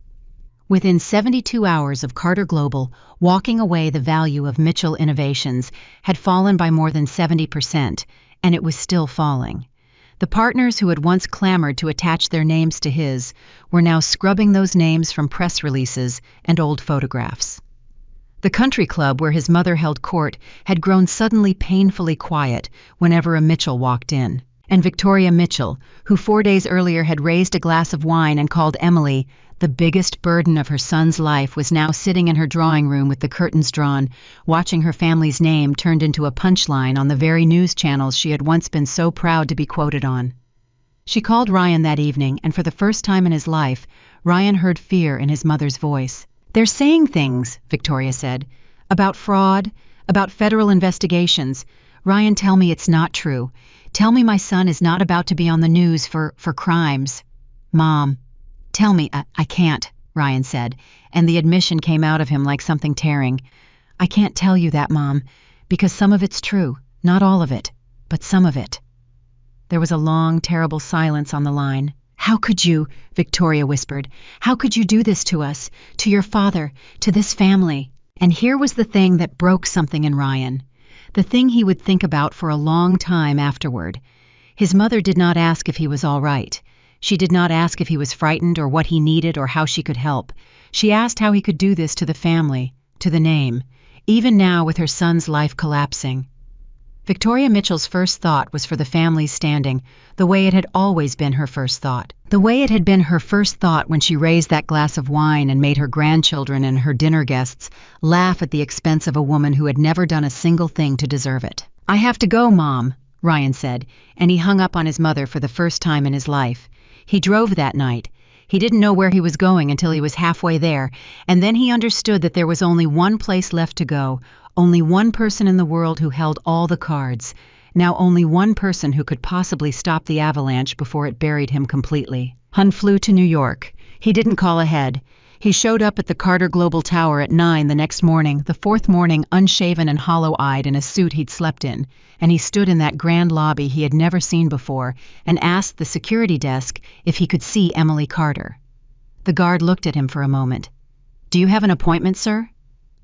Speaker 1: Within 72 hours of Carter Global walking away, the value of Mitchell Innovations had fallen by more than 70%, and it was still falling. The partners who had once clamored to attach their names to his were now scrubbing those names from press releases and old photographs. The country club where his mother held court had grown suddenly painfully quiet whenever a Mitchell walked in. And Victoria Mitchell, who 4 days earlier had raised a glass of wine and called Emily the biggest burden of her son's life, was now sitting in her drawing room with the curtains drawn, watching her family's name turned into a punchline on the very news channels she had once been so proud to be quoted on. She called Ryan that evening, and for the first time in his life, Ryan heard fear in his mother's voice. "They're saying things," Victoria said, "about fraud, about federal investigations. Ryan, tell me it's not true. Tell me my son is not about to be on the news for crimes." "Mom, tell me." I can't," Ryan said, and the admission came out of him like something tearing. "I can't tell you that, Mom, because some of it's true. Not all of it, but some of it." There was a long, terrible silence on the line. "How could you?" Victoria whispered. "How could you do this to us, to your father, to this family?" And here was the thing that broke something in Ryan. The thing he would think about for a long time afterward. His mother did not ask if he was all right. She did not ask if he was frightened or what he needed or how she could help. She asked how he could do this to the family, to the name, even now with her son's life collapsing. Victoria Mitchell's first thought was for the family's standing, the way it had always been her first thought. The way it had been her first thought when she raised that glass of wine and made her grandchildren and her dinner guests laugh at the expense of a woman who had never done a single thing to deserve it. "I have to go, Mom," Ryan said, and he hung up on his mother for the first time in his life. He drove that night. He didn't know where he was going until he was halfway there, and then he understood that there was only one place left to go, only one person in the world who held all the cards, now only one person who could possibly stop the avalanche before it buried him completely. Hun flew to New York. He didn't call ahead. He showed up at the Carter Global Tower at 9 the next morning, the 4th morning, unshaven and hollow-eyed in a suit he'd slept in, and he stood in that grand lobby he had never seen before and asked the security desk if he could see Emily Carter. The guard looked at him for a moment. "Do you have an appointment, sir?"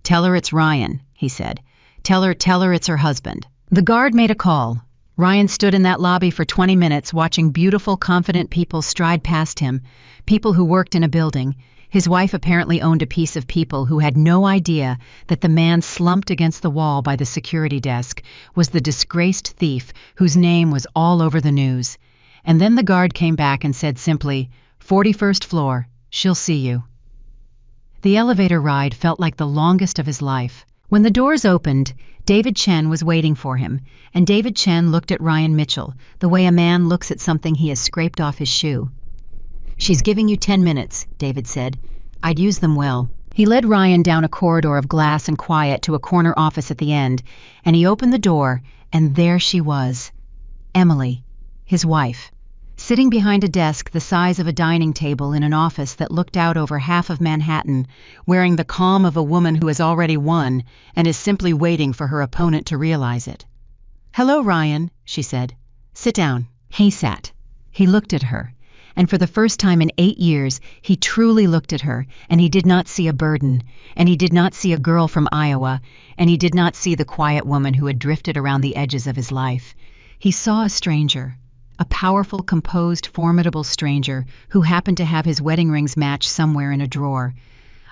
Speaker 1: "Tell her it's Ryan," he said. Tell her it's her husband." The guard made a call. Ryan stood in that lobby for 20 minutes watching beautiful, confident people stride past him, people who worked in a building. His wife apparently owned a piece of people who had no idea that the man slumped against the wall by the security desk was the disgraced thief whose name was all over the news. And then the guard came back and said simply, 41st floor, she'll see you. The elevator ride felt like the longest of his life. When the doors opened, David Chen was waiting for him, and David Chen looked at Ryan Mitchell the way a man looks at something he has scraped off his shoe. "She's giving you 10 minutes, David said. "I'd use them well." He led Ryan down a corridor of glass and quiet to a corner office at the end, and he opened the door, and there she was. Emily, his wife, sitting behind a desk the size of a dining table in an office that looked out over half of Manhattan, wearing the calm of a woman who has already won and is simply waiting for her opponent to realize it. "Hello, Ryan," she said. "Sit down." He sat. He looked at her. And for the first time in 8 years, he truly looked at her, and he did not see a burden, and he did not see a girl from Iowa, and he did not see the quiet woman who had drifted around the edges of his life. He saw a stranger, a powerful, composed, formidable stranger who happened to have his wedding rings matched somewhere in a drawer.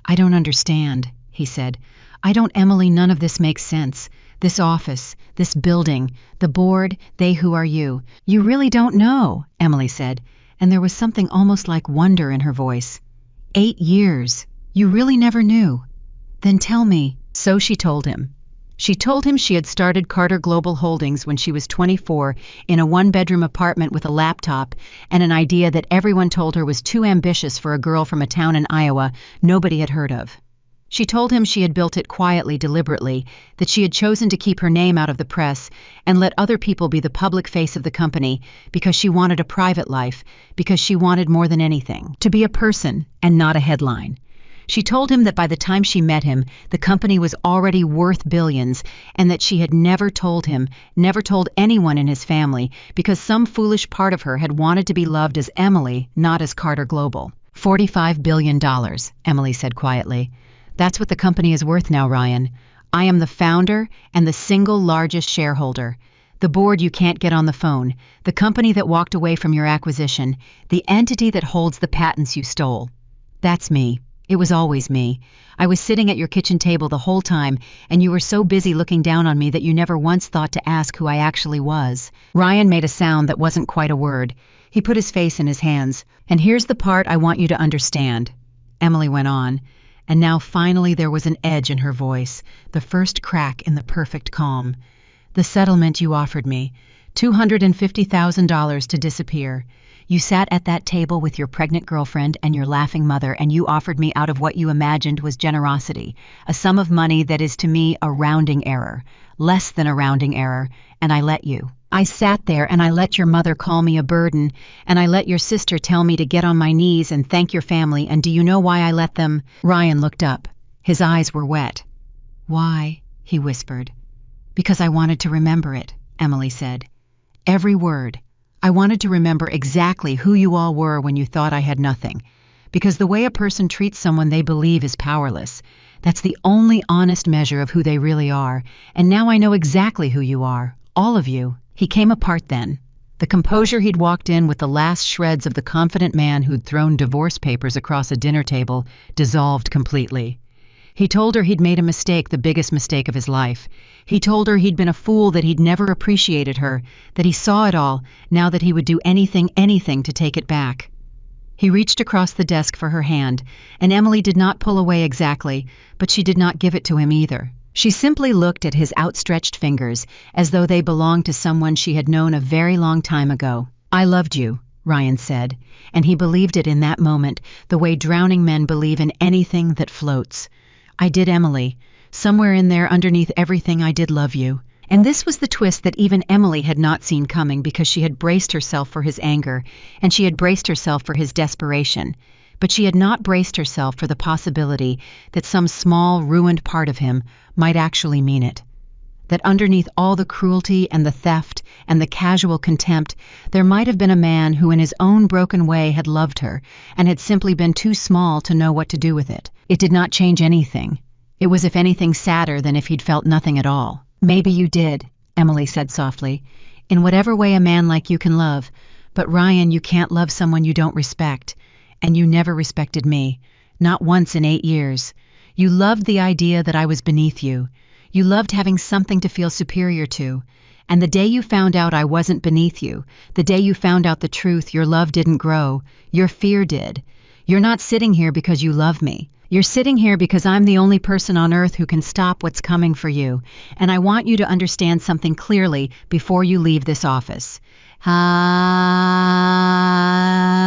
Speaker 1: "I don't understand," he said. "I don't, Emily, none of this makes sense. This office, this building, the board, they, who are you?" "You really don't know," Emily said, and there was something almost like wonder in her voice. 8 years. You really never knew. Then tell me. So she told him. She told him she had started Carter Global Holdings when she was 24 in a one-bedroom apartment with a laptop and an idea that everyone told her was too ambitious for a girl from a town in Iowa nobody had heard of. She told him she had built it quietly, deliberately, that she had chosen to keep her name out of the press and let other people be the public face of the company because she wanted a private life, because she wanted more than anything, to be a person and not a headline. She told him that by the time she met him, the company was already worth billions, and that she had never told him, never told anyone in his family, because some foolish part of her had wanted to be loved as Emily, not as Carter Global. $45 billion, Emily said quietly. That's what the company is worth now, Ryan. I am the founder and the single largest shareholder. The board you can't get on the phone, the company that walked away from your acquisition, the entity that holds the patents you stole. That's me. It was always me. I was sitting at your kitchen table the whole time, and you were so busy looking down on me that you never once thought to ask who I actually was. Ryan made a sound that wasn't quite a word. He put his face in his hands. "And here's the part I want you to understand," Emily went on. And now finally there was an edge in her voice, the first crack in the perfect calm. "The settlement you offered me, $250,000 to disappear. You sat at that table with your pregnant girlfriend and your laughing mother, and you offered me out of what you imagined was generosity, a sum of money that is to me a rounding error, less than a rounding error, and I let you. I sat there and I let your mother call me a burden, and I let your sister tell me to get on my knees and thank your family, and do you know why I let them?" Ryan looked up. His eyes were wet. "Why?" he whispered. "Because I wanted to remember it," Emily said. "Every word. I wanted to remember exactly who you all were when you thought I had nothing. Because the way a person treats someone they believe is powerless. That's the only honest measure of who they really are, and now I know exactly who you are, all of you." He came apart then. The composure he'd walked in with, the last shreds of the confident man who'd thrown divorce papers across a dinner table, dissolved completely. He told her he'd made a mistake, the biggest mistake of his life. He told her he'd been a fool, that he'd never appreciated her, that he saw it all, now that he would do anything to take it back. He reached across the desk for her hand, and Emily did not pull away exactly, but she did not give it to him either. She simply looked at his outstretched fingers, as though they belonged to someone she had known a very long time ago. "I loved you," Ryan said, and he believed it in that moment, the way drowning men believe in anything that floats. "I did, Emily. Somewhere in there, underneath everything, I did love you." And this was the twist that even Emily had not seen coming, because she had braced herself for his anger, and she had braced herself for his desperation. But she had not braced herself for the possibility that some small, ruined part of him might actually mean it. That underneath all the cruelty and the theft and the casual contempt, there might have been a man who in his own broken way had loved her, and had simply been too small to know what to do with it. It did not change anything. It was, if anything, sadder than if he'd felt nothing at all. "Maybe you did," Emily said softly, "in whatever way a man like you can love. But Ryan, you can't love someone you don't respect. And you never respected me. Not once in 8 years. You loved the idea that I was beneath you. You loved having something to feel superior to. And the day you found out I wasn't beneath you, the day you found out the truth, your love didn't grow. Your fear did. You're not sitting here because you love me. You're sitting here because I'm the only person on earth who can stop what's coming for you. And I want you to understand something clearly before you leave this office."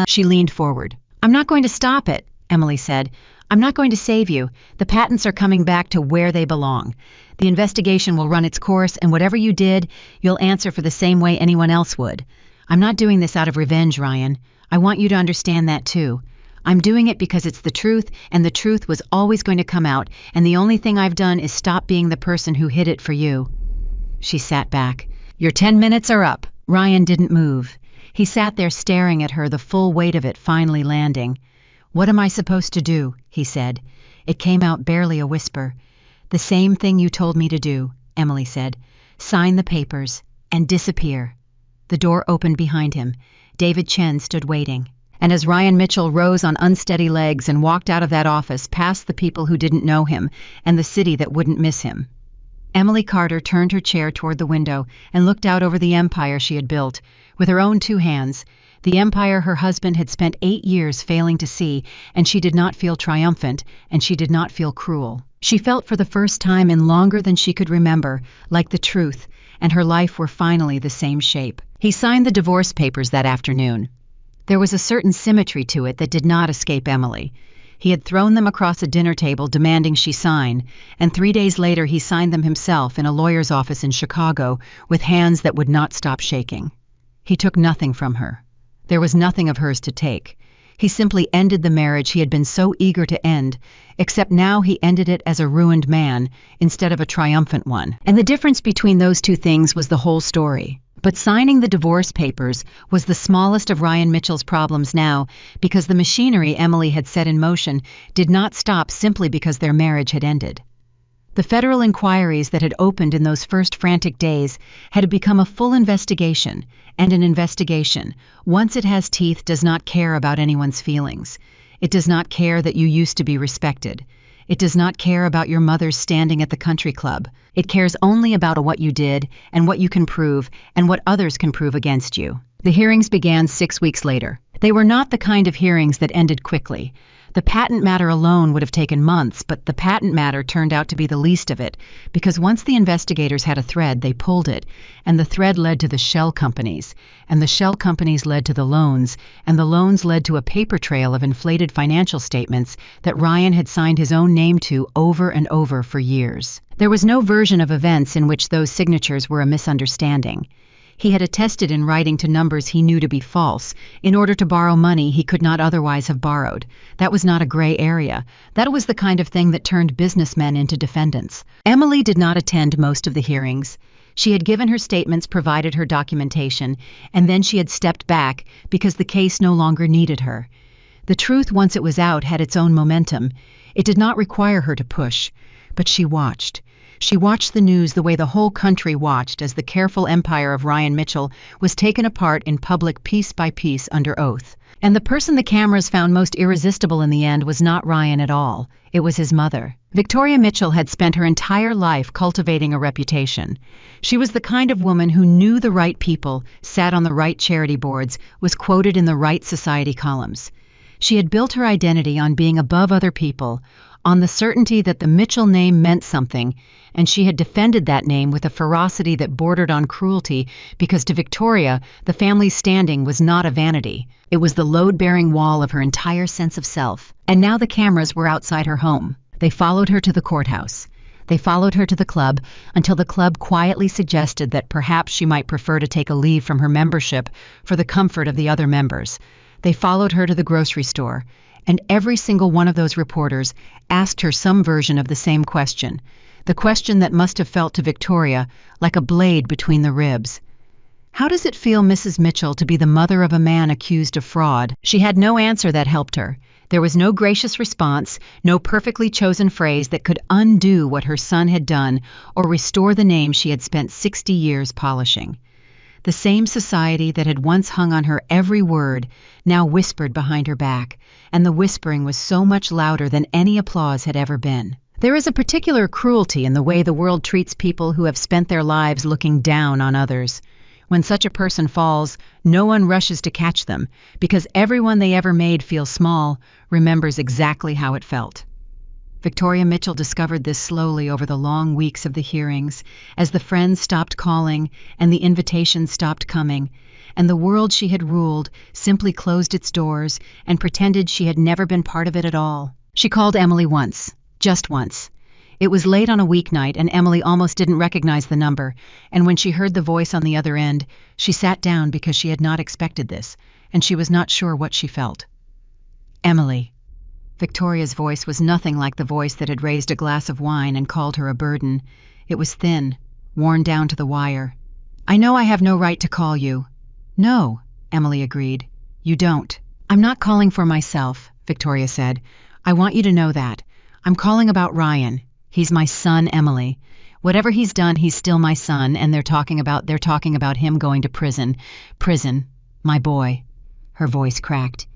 Speaker 1: She leaned forward. "I'm not going to stop it," Emily said. "I'm not going to save you. The patents are coming back to where they belong. The investigation will run its course, and whatever you did, you'll answer for the same way anyone else would. I'm not doing this out of revenge, Ryan. I want you to understand that too. I'm doing it because it's the truth, and the truth was always going to come out, and the only thing I've done is stop being the person who hid it for you." She sat back. "Your 10 minutes are up." Ryan didn't move. He sat there staring at her, the full weight of it finally landing. "What am I supposed to do?" he said. It came out barely a whisper. "The same thing you told me to do," Emily said. "Sign the papers and disappear." The door opened behind him. David Chen stood waiting. And as Ryan Mitchell rose on unsteady legs and walked out of that office, past the people who didn't know him and the city that wouldn't miss him, Emily Carter turned her chair toward the window and looked out over the empire she had built, with her own 2 hands, the empire her husband had spent 8 years failing to see, and she did not feel triumphant, and she did not feel cruel. She felt for the first time in longer than she could remember, like the truth, and her life were finally the same shape. He signed the divorce papers that afternoon. There was a certain symmetry to it that did not escape Emily. He had thrown them across a dinner table demanding she sign, and 3 days later he signed them himself in a lawyer's office in Chicago with hands that would not stop shaking. He took nothing from her. There was nothing of hers to take. He simply ended the marriage he had been so eager to end, except now he ended it as a ruined man instead of a triumphant one. And the difference between those 2 things was the whole story. But signing the divorce papers was the smallest of Ryan Mitchell's problems now, because the machinery Emily had set in motion did not stop simply because their marriage had ended. The federal inquiries that had opened in those first frantic days had become a full investigation, and an investigation, once it has teeth, does not care about anyone's feelings. It does not care that you used to be respected. It does not care about your mother's standing at the country club. It cares only about what you did and what you can prove and what others can prove against you. The hearings began 6 weeks later. They were not the kind of hearings that ended quickly. The patent matter alone would have taken months, but the patent matter turned out to be the least of it, because once the investigators had a thread, they pulled it, and the thread led to the shell companies, and the shell companies led to the loans, and the loans led to a paper trail of inflated financial statements that Ryan had signed his own name to over and over for years. There was no version of events in which those signatures were a misunderstanding. He had attested in writing to numbers he knew to be false, in order to borrow money he could not otherwise have borrowed. That was not a gray area. That was the kind of thing that turned businessmen into defendants. Emily did not attend most of the hearings. She had given her statements, provided her documentation, and then she had stepped back because the case no longer needed her. The truth, once it was out, had its own momentum. It did not require her to push, but she watched. She watched the news the way the whole country watched as the careful empire of Ryan Mitchell was taken apart in public piece by piece under oath. And the person the cameras found most irresistible in the end was not Ryan at all. It was his mother. Victoria Mitchell had spent her entire life cultivating a reputation. She was the kind of woman who knew the right people, sat on the right charity boards, was quoted in the right society columns. She had built her identity on being above other people, on the certainty that the Mitchell name meant something, and she had defended that name with a ferocity that bordered on cruelty, because to Victoria, the family's standing was not a vanity. It was the load-bearing wall of her entire sense of self. And now the cameras were outside her home. They followed her to the courthouse. They followed her to the club, until the club quietly suggested that perhaps she might prefer to take a leave from her membership for the comfort of the other members. They followed her to the grocery store, and every single one of those reporters asked her some version of the same question, the question that must have felt to Victoria like a blade between the ribs. How does it feel, Mrs. Mitchell, to be the mother of a man accused of fraud? She had no answer that helped her. There was no gracious response, no perfectly chosen phrase that could undo what her son had done or restore the name she had spent 60 years polishing. The same society that had once hung on her every word now whispered behind her back, and the whispering was so much louder than any applause had ever been. There is a particular cruelty in the way the world treats people who have spent their lives looking down on others. When such a person falls, no one rushes to catch them, because everyone they ever made feel small remembers exactly how it felt. Victoria Mitchell discovered this slowly over the long weeks of the hearings, as the friends stopped calling and the invitations stopped coming, and the world she had ruled simply closed its doors and pretended she had never been part of it at all. She called Emily once, just once. It was late on a weeknight, and Emily almost didn't recognize the number, and when she heard the voice on the other end, she sat down because she had not expected this, and she was not sure what she felt. Emily. Victoria's voice was nothing like the voice that had raised a glass of wine and called her a burden. It was thin, worn down to the wire. I know I have no right to call you. No, Emily agreed. You don't. I'm not calling for myself, Victoria said. I want you to know that. I'm calling about Ryan. He's my son, Emily. Whatever he's done, he's still my son, and they're talking about him going to prison. Prison, my boy. Her voice cracked.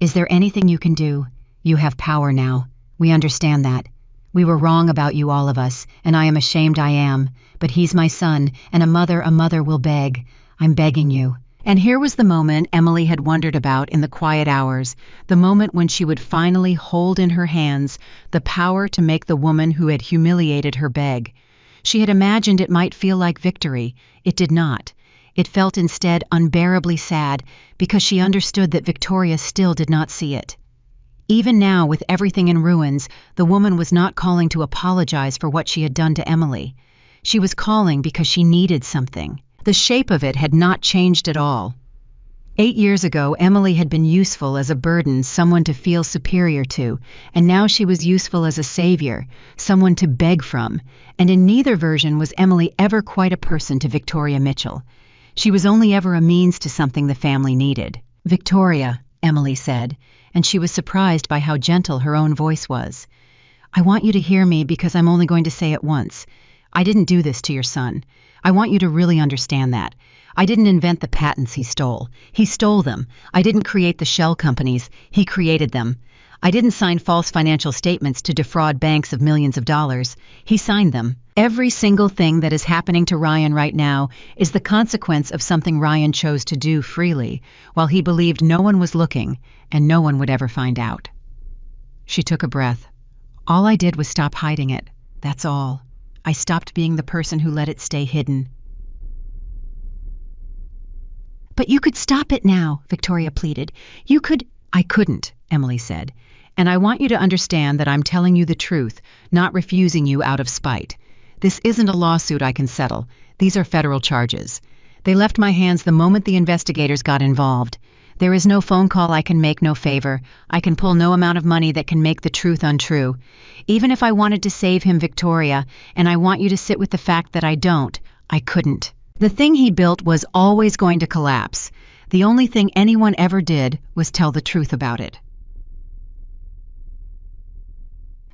Speaker 1: Is there anything you can do? You have power now. We understand that. We were wrong about you, all of us, and I am ashamed I am. But he's my son, and a mother will beg. I'm begging you. And here was the moment Emily had wondered about in the quiet hours, the moment when she would finally hold in her hands the power to make the woman who had humiliated her beg. She had imagined it might feel like victory. It did not. It felt instead unbearably sad because she understood that Victoria still did not see it. Even now, with everything in ruins, the woman was not calling to apologize for what she had done to Emily. She was calling because she needed something. The shape of it had not changed at all. 8 years ago, Emily had been useful as a burden, someone to feel superior to, and now she was useful as a savior, someone to beg from, and in neither version was Emily ever quite a person to Victoria Mitchell. She was only ever a means to something the family needed. Victoria, Emily said, and she was surprised by how gentle her own voice was. I want you to hear me because I'm only going to say it once. I didn't do this to your son. I want you to really understand that. I didn't invent the patents he stole. He stole them. I didn't create the shell companies. He created them. I didn't sign false financial statements to defraud banks of millions of dollars. He signed them. Every single thing that is happening to Ryan right now is the consequence of something Ryan chose to do freely, while he believed no one was looking and no one would ever find out. She took a breath. All I did was stop hiding it. That's all. I stopped being the person who let it stay hidden. But you could stop it now, Victoria pleaded. You could. I couldn't, Emily said. And I want you to understand that I'm telling you the truth, not refusing you out of spite. This isn't a lawsuit I can settle. These are federal charges. They left my hands the moment the investigators got involved. There is no phone call I can make, no favor. I can pull no amount of money that can make the truth untrue. Even if I wanted to save him, Victoria, and I want you to sit with the fact that I don't, I couldn't. The thing he built was always going to collapse. The only thing anyone ever did was tell the truth about it.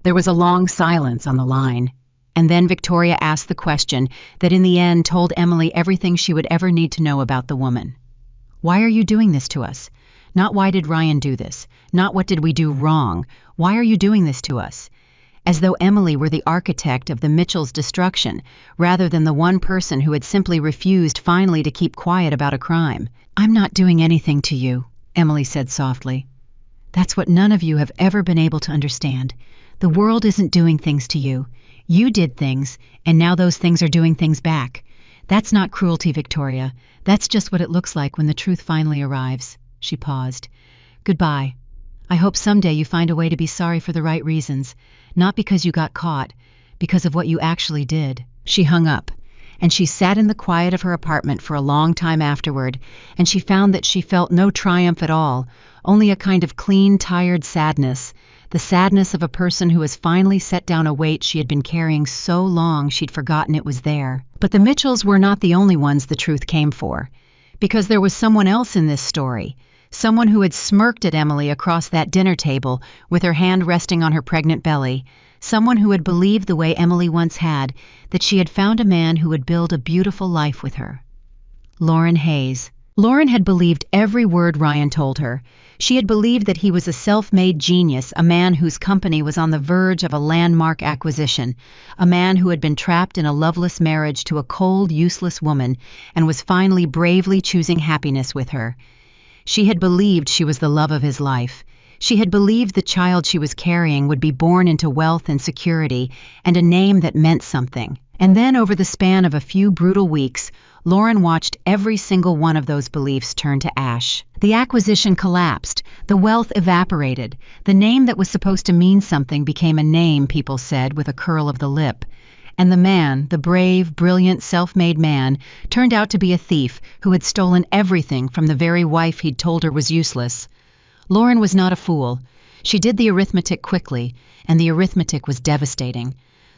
Speaker 1: There was a long silence on the line, and then Victoria asked the question that in the end told Emily everything she would ever need to know about the woman. Why are you doing this to us? Not why did Ryan do this? Not what did we do wrong? Why are you doing this to us? As though Emily were the architect of the Mitchells' destruction, rather than the one person who had simply refused finally to keep quiet about a crime. I'm not doing anything to you, Emily said softly. That's what none of you have ever been able to understand. The world isn't doing things to you. You did things, and now those things are doing things back. That's not cruelty, Victoria. That's just what it looks like when the truth finally arrives. She paused. Goodbye. I hope someday you find a way to be sorry for the right reasons, not because you got caught, because of what you actually did. She hung up, and she sat in the quiet of her apartment for a long time afterward, and she found that she felt no triumph at all, only a kind of clean, tired sadness, the sadness of a person who has finally set down a weight she had been carrying so long she'd forgotten it was there. But the Mitchells were not the only ones the truth came for, because there was someone else in this story, someone who had smirked at Emily across that dinner table with her hand resting on her pregnant belly, someone who had believed the way Emily once had, that she had found a man who would build a beautiful life with her. Lauren Hayes. Lauren had believed every word Ryan told her. She had believed that he was a self-made genius, a man whose company was on the verge of a landmark acquisition, a man who had been trapped in a loveless marriage to a cold, useless woman and was finally bravely choosing happiness with her. She had believed she was the love of his life. She had believed the child she was carrying would be born into wealth and security and a name that meant something. And then, over the span of a few brutal weeks, Lauren watched every single one of those beliefs turn to ash. The acquisition collapsed. The wealth evaporated. The name that was supposed to mean something became a name, people said, with a curl of the lip. And the man, the brave, brilliant, self-made man, turned out to be a thief who had stolen everything from the very wife he'd told her was useless. Lauren was not a fool. She did the arithmetic quickly, and the arithmetic was devastating.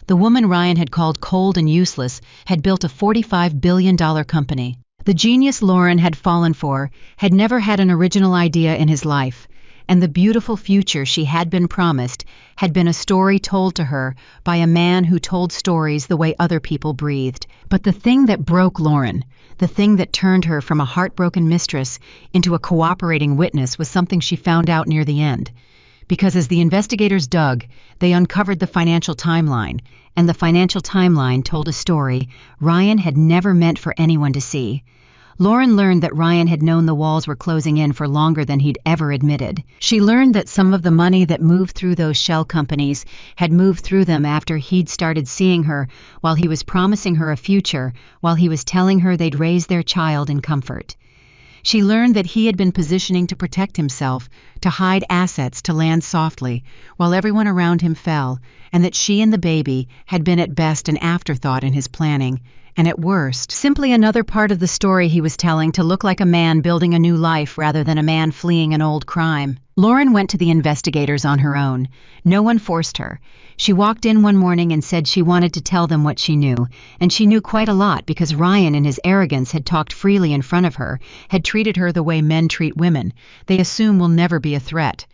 Speaker 1: The woman Ryan had called cold and useless had built a $45 billion company. The genius Lauren had fallen for had never had an original idea in his life, and the beautiful future she had been promised had been a story told to her by a man who told stories the way other people breathed. But the thing that broke Lauren, the thing that turned her from a heartbroken mistress into a cooperating witness, was something she found out near the end. Because as the investigators dug, they uncovered the financial timeline, and the financial timeline told a story Ryan had never meant for anyone to see. Lauren learned that Ryan had known the walls were closing in for longer than he'd ever admitted. She learned that some of the money that moved through those shell companies had moved through them after he'd started seeing her, while he was promising her a future, while he was telling her they'd raise their child in comfort. She learned that he had been positioning to protect himself, to hide assets, to land softly, while everyone around him fell, and that she and the baby had been at best an afterthought in his planning, and at worst, simply another part of the story he was telling to look like a man building a new life rather than a man fleeing an old crime. Lauren went to the investigators on her own. No one forced her. She walked in one morning and said she wanted to tell them what she knew, and she knew quite a lot because Ryan in his arrogance had talked freely in front of her, had treated her the way men treat women. They assume will never be a threat.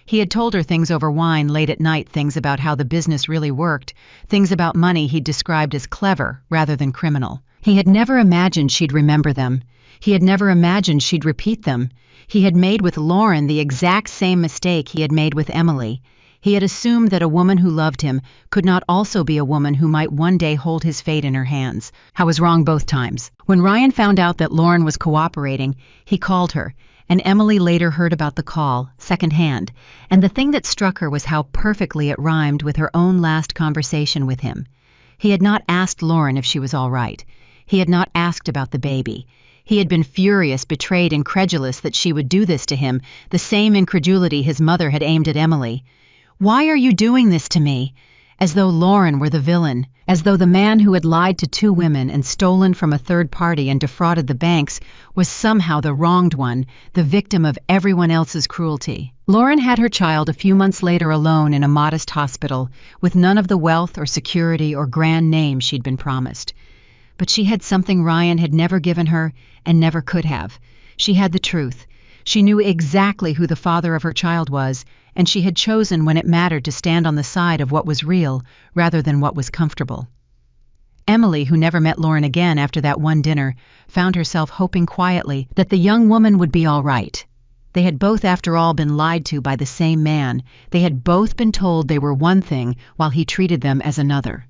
Speaker 1: He had told her things over wine late at night, things about how the business really worked, things about money he'd described as clever rather than criminal. He had never imagined she'd remember them. He had never imagined she'd repeat them. He had made with Lauren the exact same mistake he had made with Emily. He had assumed that a woman who loved him could not also be a woman who might one day hold his fate in her hands. I was wrong both times. When Ryan found out that Lauren was cooperating, he called her, and Emily later heard about the call, secondhand, and the thing that struck her was how perfectly it rhymed with her own last conversation with him. He had not asked Lauren if she was all right. He had not asked about the baby. He had been furious, betrayed, incredulous that she would do this to him, the same incredulity his mother had aimed at Emily. "Why are you doing this to me?" As though Lauren were the villain, as though the man who had lied to two women and stolen from a third party and defrauded the banks was somehow the wronged one, the victim of everyone else's cruelty. Lauren had her child a few months later alone in a modest hospital, with none of the wealth or security or grand name she'd been promised. But she had something Ryan had never given her and never could have. She had the truth. She knew exactly who the father of her child was, and she had chosen when it mattered to stand on the side of what was real rather than what was comfortable. Emily, who never met Lauren again after that one dinner, found herself hoping quietly that the young woman would be all right. They had both, after all, been lied to by the same man. They had both been told they were one thing while he treated them as another.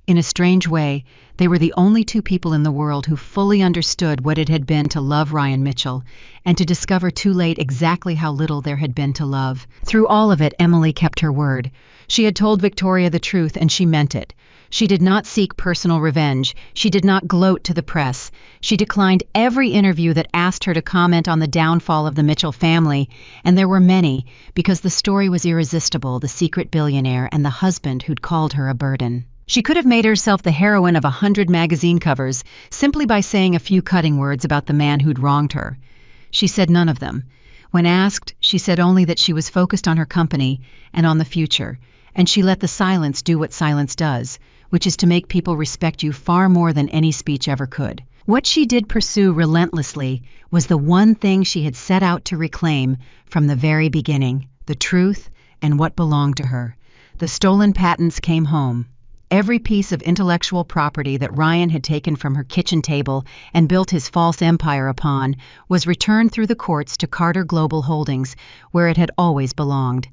Speaker 1: In a strange way, they were the only two people in the world who fully understood what it had been to love Ryan Mitchell, and to discover too late exactly how little there had been to love. Through all of it, Emily kept her word. She had told Victoria the truth, and she meant it. She did not seek personal revenge. She did not gloat to the press. She declined every interview that asked her to comment on the downfall of the Mitchell family, and there were many, because the story was irresistible, the secret billionaire and the husband who'd called her a burden. She could have made herself the heroine of 100 magazine covers simply by saying a few cutting words about the man who'd wronged her. She said none of them. When asked, she said only that she was focused on her company and on the future, and she let the silence do what silence does, which is to make people respect you far more than any speech ever could. What she did pursue relentlessly was the one thing she had set out to reclaim from the very beginning, the truth and what belonged to her. The stolen patents came home. Every piece of intellectual property that Ryan had taken from her kitchen table and built his false empire upon was returned through the courts to Carter Global Holdings, where it had always belonged.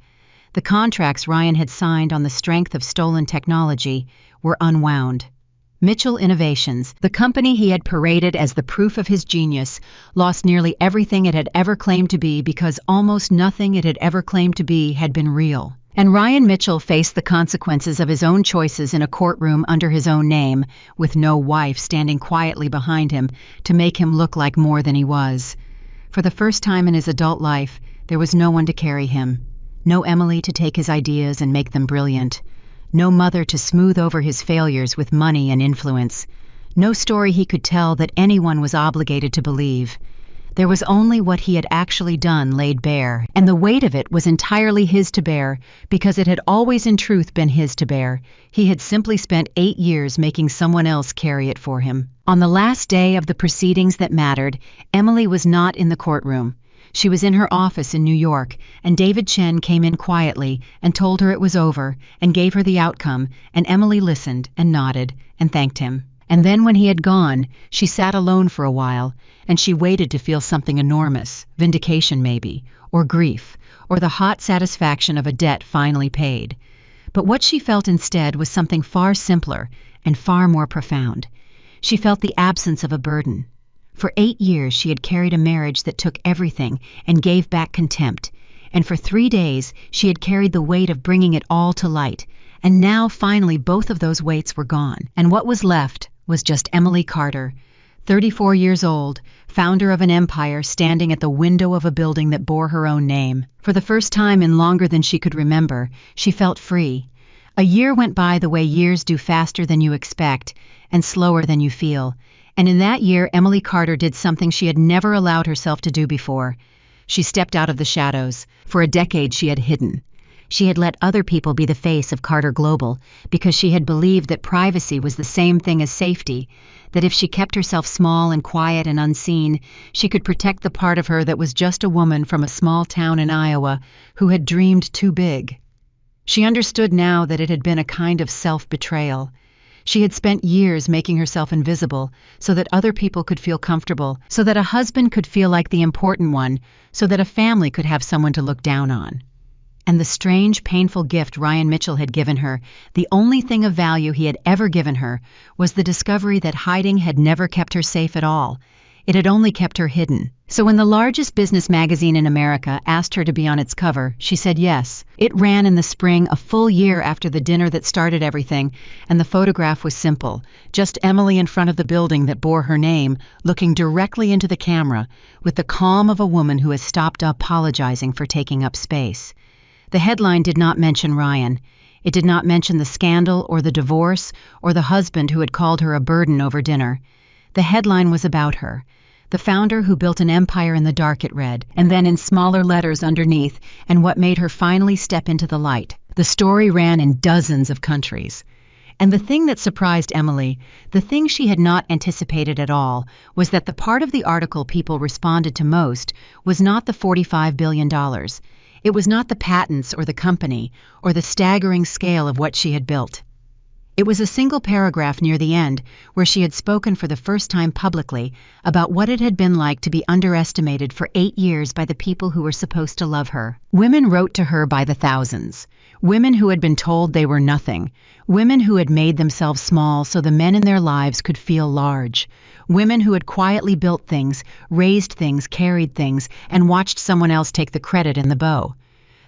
Speaker 1: The contracts Ryan had signed on the strength of stolen technology were unwound. Mitchell Innovations, the company he had paraded as the proof of his genius, lost nearly everything it had ever claimed to be because almost nothing it had ever claimed to be had been real. And Ryan Mitchell faced the consequences of his own choices in a courtroom under his own name, with no wife standing quietly behind him to make him look like more than he was. For the first time in his adult life, there was no one to carry him. No Emily to take his ideas and make them brilliant. No mother to smooth over his failures with money and influence. No story he could tell that anyone was obligated to believe. There was only what he had actually done laid bare, and the weight of it was entirely his to bear, because it had always in truth been his to bear. He had simply spent 8 years making someone else carry it for him. On the last day of the proceedings that mattered, Emily was not in the courtroom. She was in her office in New York, and David Chen came in quietly and told her it was over and gave her the outcome, and Emily listened and nodded and thanked him. And then when he had gone, she sat alone for a while, and she waited to feel something enormous, vindication maybe, or grief, or the hot satisfaction of a debt finally paid. But what she felt instead was something far simpler and far more profound. She felt the absence of a burden. For 8 years she had carried a marriage that took everything and gave back contempt, and for 3 days she had carried the weight of bringing it all to light, and now finally both of those weights were gone, and what was left was just Emily Carter, 34 years old, founder of an empire standing at the window of a building that bore her own name. For the first time in longer than she could remember, she felt free. A year went by the way years do, faster than you expect and slower than you feel. And in that year, Emily Carter did something she had never allowed herself to do before. She stepped out of the shadows. For a decade she had hidden. She had let other people be the face of Carter Global because she had believed that privacy was the same thing as safety, that if she kept herself small and quiet and unseen, she could protect the part of her that was just a woman from a small town in Iowa who had dreamed too big. She understood now that it had been a kind of self-betrayal. She had spent years making herself invisible so that other people could feel comfortable, so that a husband could feel like the important one, so that a family could have someone to look down on. And the strange, painful gift Ryan Mitchell had given her, the only thing of value he had ever given her, was the discovery that hiding had never kept her safe at all. It had only kept her hidden. So when the largest business magazine in America asked her to be on its cover, she said yes. It ran in the spring, a full year after the dinner that started everything, and the photograph was simple, just Emily in front of the building that bore her name, looking directly into the camera, with the calm of a woman who has stopped apologizing for taking up space. The headline did not mention Ryan. It did not mention the scandal or the divorce or the husband who had called her a burden over dinner. The headline was about her. The founder who built an empire in the dark, it read, and then in smaller letters underneath, and what made her finally step into the light. The story ran in dozens of countries. And the thing that surprised Emily, the thing she had not anticipated at all, was that the part of the article people responded to most was not the $45 billion. It was not the patents or the company or the staggering scale of what she had built. It was a single paragraph near the end where she had spoken for the first time publicly about what it had been like to be underestimated for 8 years by the people who were supposed to love her. Women wrote to her by the thousands. Women who had been told they were nothing. Women who had made themselves small so the men in their lives could feel large. Women who had quietly built things, raised things, carried things, and watched someone else take the credit and the bow.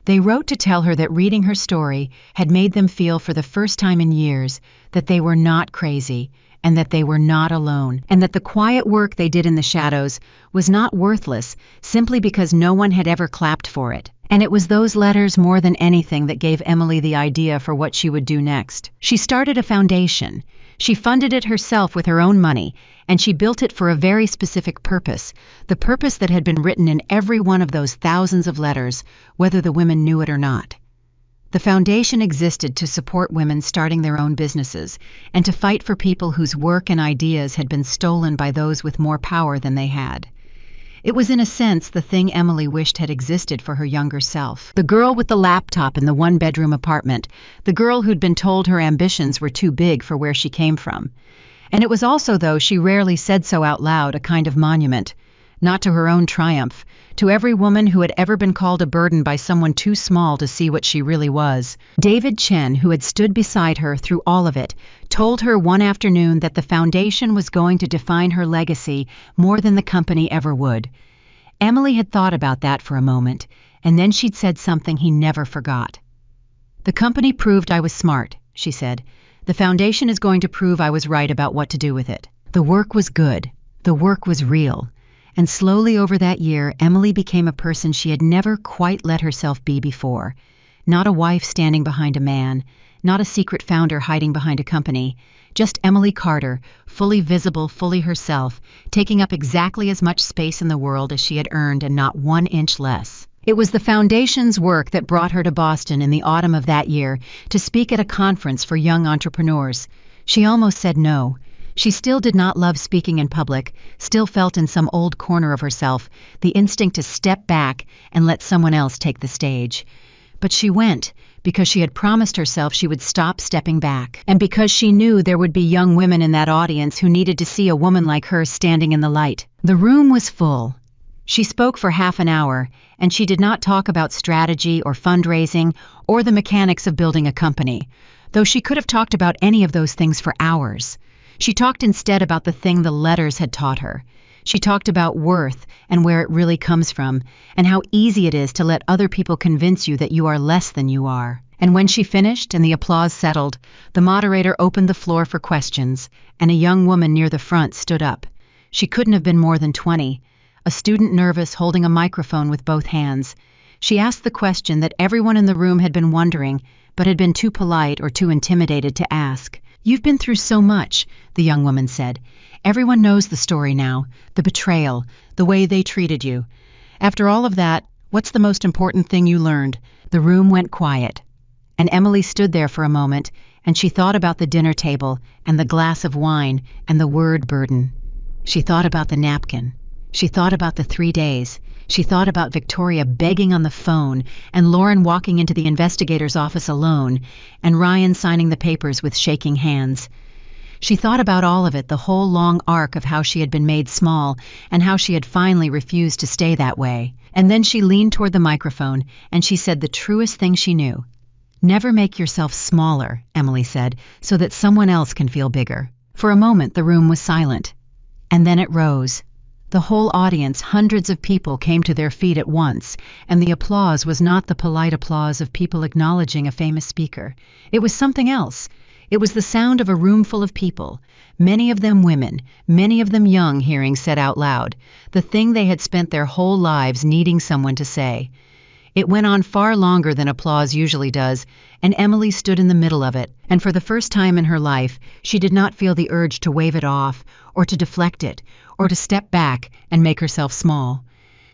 Speaker 1: They wrote to tell her that reading her story had made them feel for the first time in years that they were not crazy and that they were not alone, and that the quiet work they did in the shadows was not worthless simply because no one had ever clapped for it. And it was those letters more than anything that gave Emily the idea for what she would do next. She started a foundation. She funded it herself with her own money, and she built it for a very specific purpose, the purpose that had been written in every one of those thousands of letters, whether the women knew it or not. The foundation existed to support women starting their own businesses, and to fight for people whose work and ideas had been stolen by those with more power than they had. It was in a sense the thing Emily wished had existed for her younger self. The girl with the laptop in the one-bedroom apartment, the girl who'd been told her ambitions were too big for where she came from. And it was also, though she rarely said so out loud, a kind of monument, not to her own triumph, to every woman who had ever been called a burden by someone too small to see what she really was. David Chen, who had stood beside her through all of it, told her one afternoon that the foundation was going to define her legacy more than the company ever would. Emily had thought about that for a moment, and then she'd said something he never forgot. "The company proved I was smart," she said. "The foundation is going to prove I was right about what to do with it." The work was good. The work was real. And slowly over that year, Emily became a person she had never quite let herself be before. Not a wife standing behind a man, not a secret founder hiding behind a company, just Emily Carter, fully visible, fully herself, taking up exactly as much space in the world as she had earned and not 1 inch less. It was the foundation's work that brought her to Boston in the autumn of that year to speak at a conference for young entrepreneurs. She almost said no. She still did not love speaking in public, still felt in some old corner of herself the instinct to step back and let someone else take the stage. But she went, because she had promised herself she would stop stepping back, and because she knew there would be young women in that audience who needed to see a woman like her standing in the light. The room was full. She spoke for half an hour, and she did not talk about strategy or fundraising or the mechanics of building a company, though she could have talked about any of those things for hours. She talked instead about the thing the letters had taught her. She talked about worth and where it really comes from, and how easy it is to let other people convince you that you are less than you are. And when she finished and the applause settled, the moderator opened the floor for questions, and a young woman near the front stood up. She couldn't have been more than 20, a student nervous holding a microphone with both hands. She asked the question that everyone in the room had been wondering, but had been too polite or too intimidated to ask. "You've been through so much," the young woman said. "Everyone knows the story now, the betrayal, the way they treated you. After all of that, what's the most important thing you learned?" The room went quiet, and Emily stood there for a moment, and she thought about the dinner table and the glass of wine and the word burden. She thought about the napkin. She thought about the 3 days. She thought about Victoria begging on the phone, and Lauren walking into the investigator's office alone, and Ryan signing the papers with shaking hands. She thought about all of it, the whole long arc of how she had been made small, and how she had finally refused to stay that way. And then she leaned toward the microphone, and she said the truest thing she knew. "Never make yourself smaller," Emily said, "so that someone else can feel bigger." For a moment the room was silent. And then it rose. The whole audience, hundreds of people, came to their feet at once, and the applause was not the polite applause of people acknowledging a famous speaker. It was something else. It was the sound of a room full of people, many of them women, many of them young, hearing said out loud the thing they had spent their whole lives needing someone to say. It went on far longer than applause usually does, and Emily stood in the middle of it, and for the first time in her life, she did not feel the urge to wave it off, or to deflect it, or to step back and make herself small.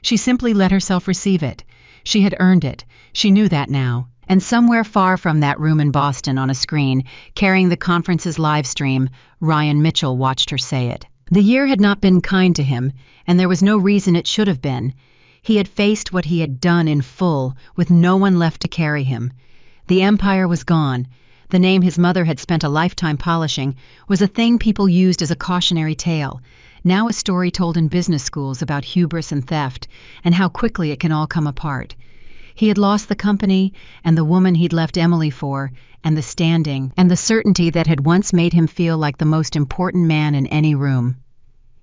Speaker 1: She simply let herself receive it. She had earned it. She knew that now. And somewhere far from that room in Boston on a screen, carrying the conference's live stream, Ryan Mitchell watched her say it. The year had not been kind to him, and there was no reason it should have been. He had faced what he had done in full, with no one left to carry him. The empire was gone. The name his mother had spent a lifetime polishing was a thing people used as a cautionary tale, now a story told in business schools about hubris and theft, and how quickly it can all come apart. He had lost the company, and the woman he'd left Emily for, and the standing, and the certainty that had once made him feel like the most important man in any room.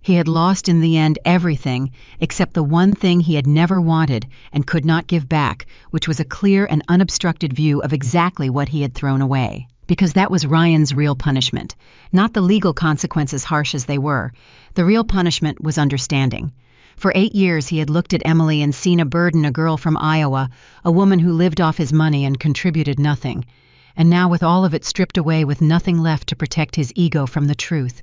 Speaker 1: He had lost in the end everything except the one thing he had never wanted and could not give back, which was a clear and unobstructed view of exactly what he had thrown away. Because that was Ryan's real punishment, not the legal consequences, harsh as they were. The real punishment was understanding. For 8 years he had looked at Emily and seen a burden, a girl from Iowa, a woman who lived off his money and contributed nothing. And now, with all of it stripped away, with nothing left to protect his ego from the truth,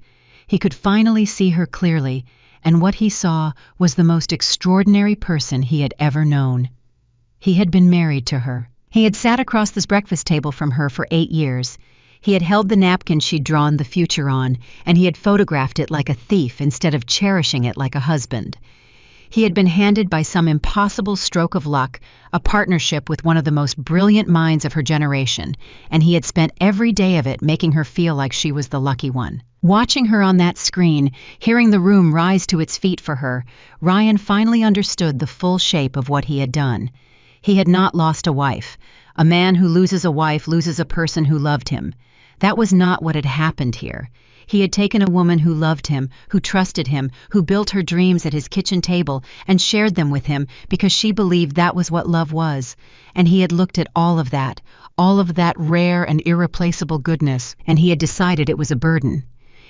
Speaker 1: he could finally see her clearly, and what he saw was the most extraordinary person he had ever known. He had been married to her. He had sat across this breakfast table from her for 8 years. He had held the napkin she'd drawn the future on, and he had photographed it like a thief instead of cherishing it like a husband. He had been handed by some impossible stroke of luck a partnership with one of the most brilliant minds of her generation, and he had spent every day of it making her feel like she was the lucky one. Watching her on that screen, hearing the room rise to its feet for her, Ryan finally understood the full shape of what he had done. He had not lost a wife. A man who loses a wife loses a person who loved him. That was not what had happened here. He had taken a woman who loved him, who trusted him, who built her dreams at his kitchen table and shared them with him because she believed that was what love was. And he had looked at all of that rare and irreplaceable goodness, and he had decided it was a burden.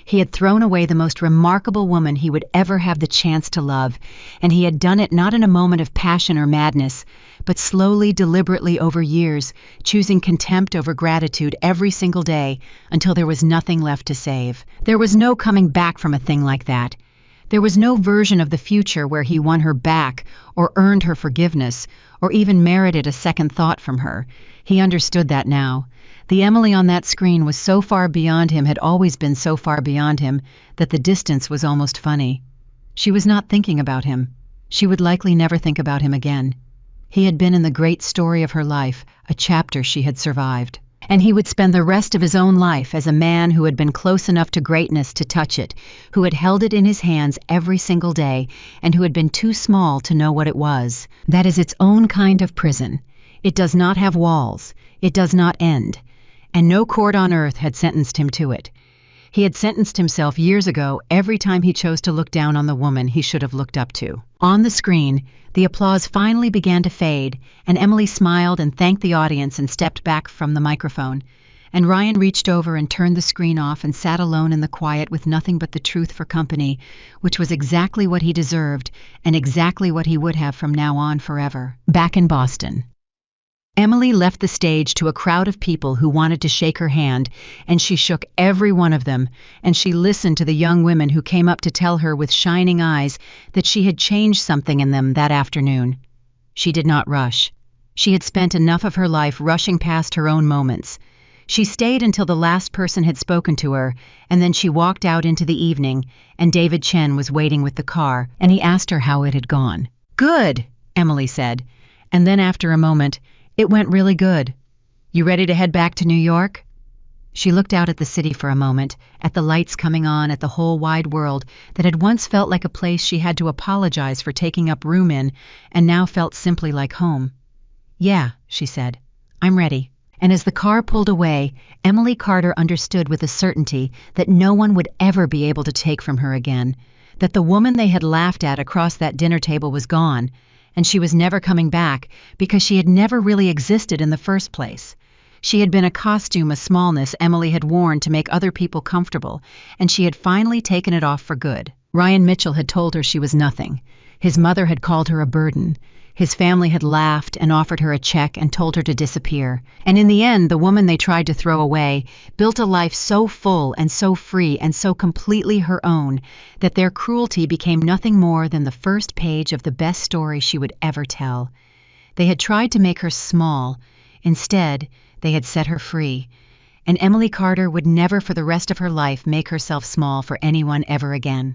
Speaker 1: He had thrown away the most remarkable woman he would ever have the chance to love, and he had done it not in a moment of passion or madness, but slowly, deliberately over years, choosing contempt over gratitude every single day until there was nothing left to save. There was no coming back from a thing like that. There was no version of the future where he won her back or earned her forgiveness or even merited a second thought from her. He understood that now. The Emily on that screen was so far beyond him, had always been so far beyond him, that the distance was almost funny. She was not thinking about him. She would likely never think about him again. He had been in the great story of her life, a chapter she had survived. And he would spend the rest of his own life as a man who had been close enough to greatness to touch it, who had held it in his hands every single day, and who had been too small to know what it was. That is its own kind of prison. It does not have walls. It does not end. And no court on earth had sentenced him to it. He had sentenced himself years ago every time he chose to look down on the woman he should have looked up to. On the screen, the applause finally began to fade, and Emily smiled and thanked the audience and stepped back from the microphone. And Ryan reached over and turned the screen off and sat alone in the quiet with nothing but the truth for company, which was exactly what he deserved and exactly what he would have from now on forever. Back in Boston, Emily left the stage to a crowd of people who wanted to shake her hand, and she shook every one of them, and she listened to the young women who came up to tell her with shining eyes that she had changed something in them that afternoon. She did not rush. She had spent enough of her life rushing past her own moments. She stayed until the last person had spoken to her, and then she walked out into the evening, and David Chen was waiting with the car, and he asked her how it had gone. "Good," Emily said, and then after a moment, "It went really good. You ready to head back to New York?" She looked out at the city for a moment, at the lights coming on, at the whole wide world that had once felt like a place she had to apologize for taking up room in, and now felt simply like home. "Yeah," she said, "I'm ready." And as the car pulled away, Emily Carter understood with a certainty that no one would ever be able to take from her again, that the woman they had laughed at across that dinner table was gone, and she was never coming back because she had never really existed in the first place. She had been a costume, a smallness Emily had worn to make other people comfortable, and she had finally taken it off for good. Ryan Mitchell had told her she was nothing. His mother had called her a burden. His family had laughed and offered her a check and told her to disappear. And in the end, the woman they tried to throw away built a life so full and so free and so completely her own that their cruelty became nothing more than the first page of the best story she would ever tell. They had tried to make her small. Instead, they had set her free. And Emily Carter would never for the rest of her life make herself small for anyone ever again.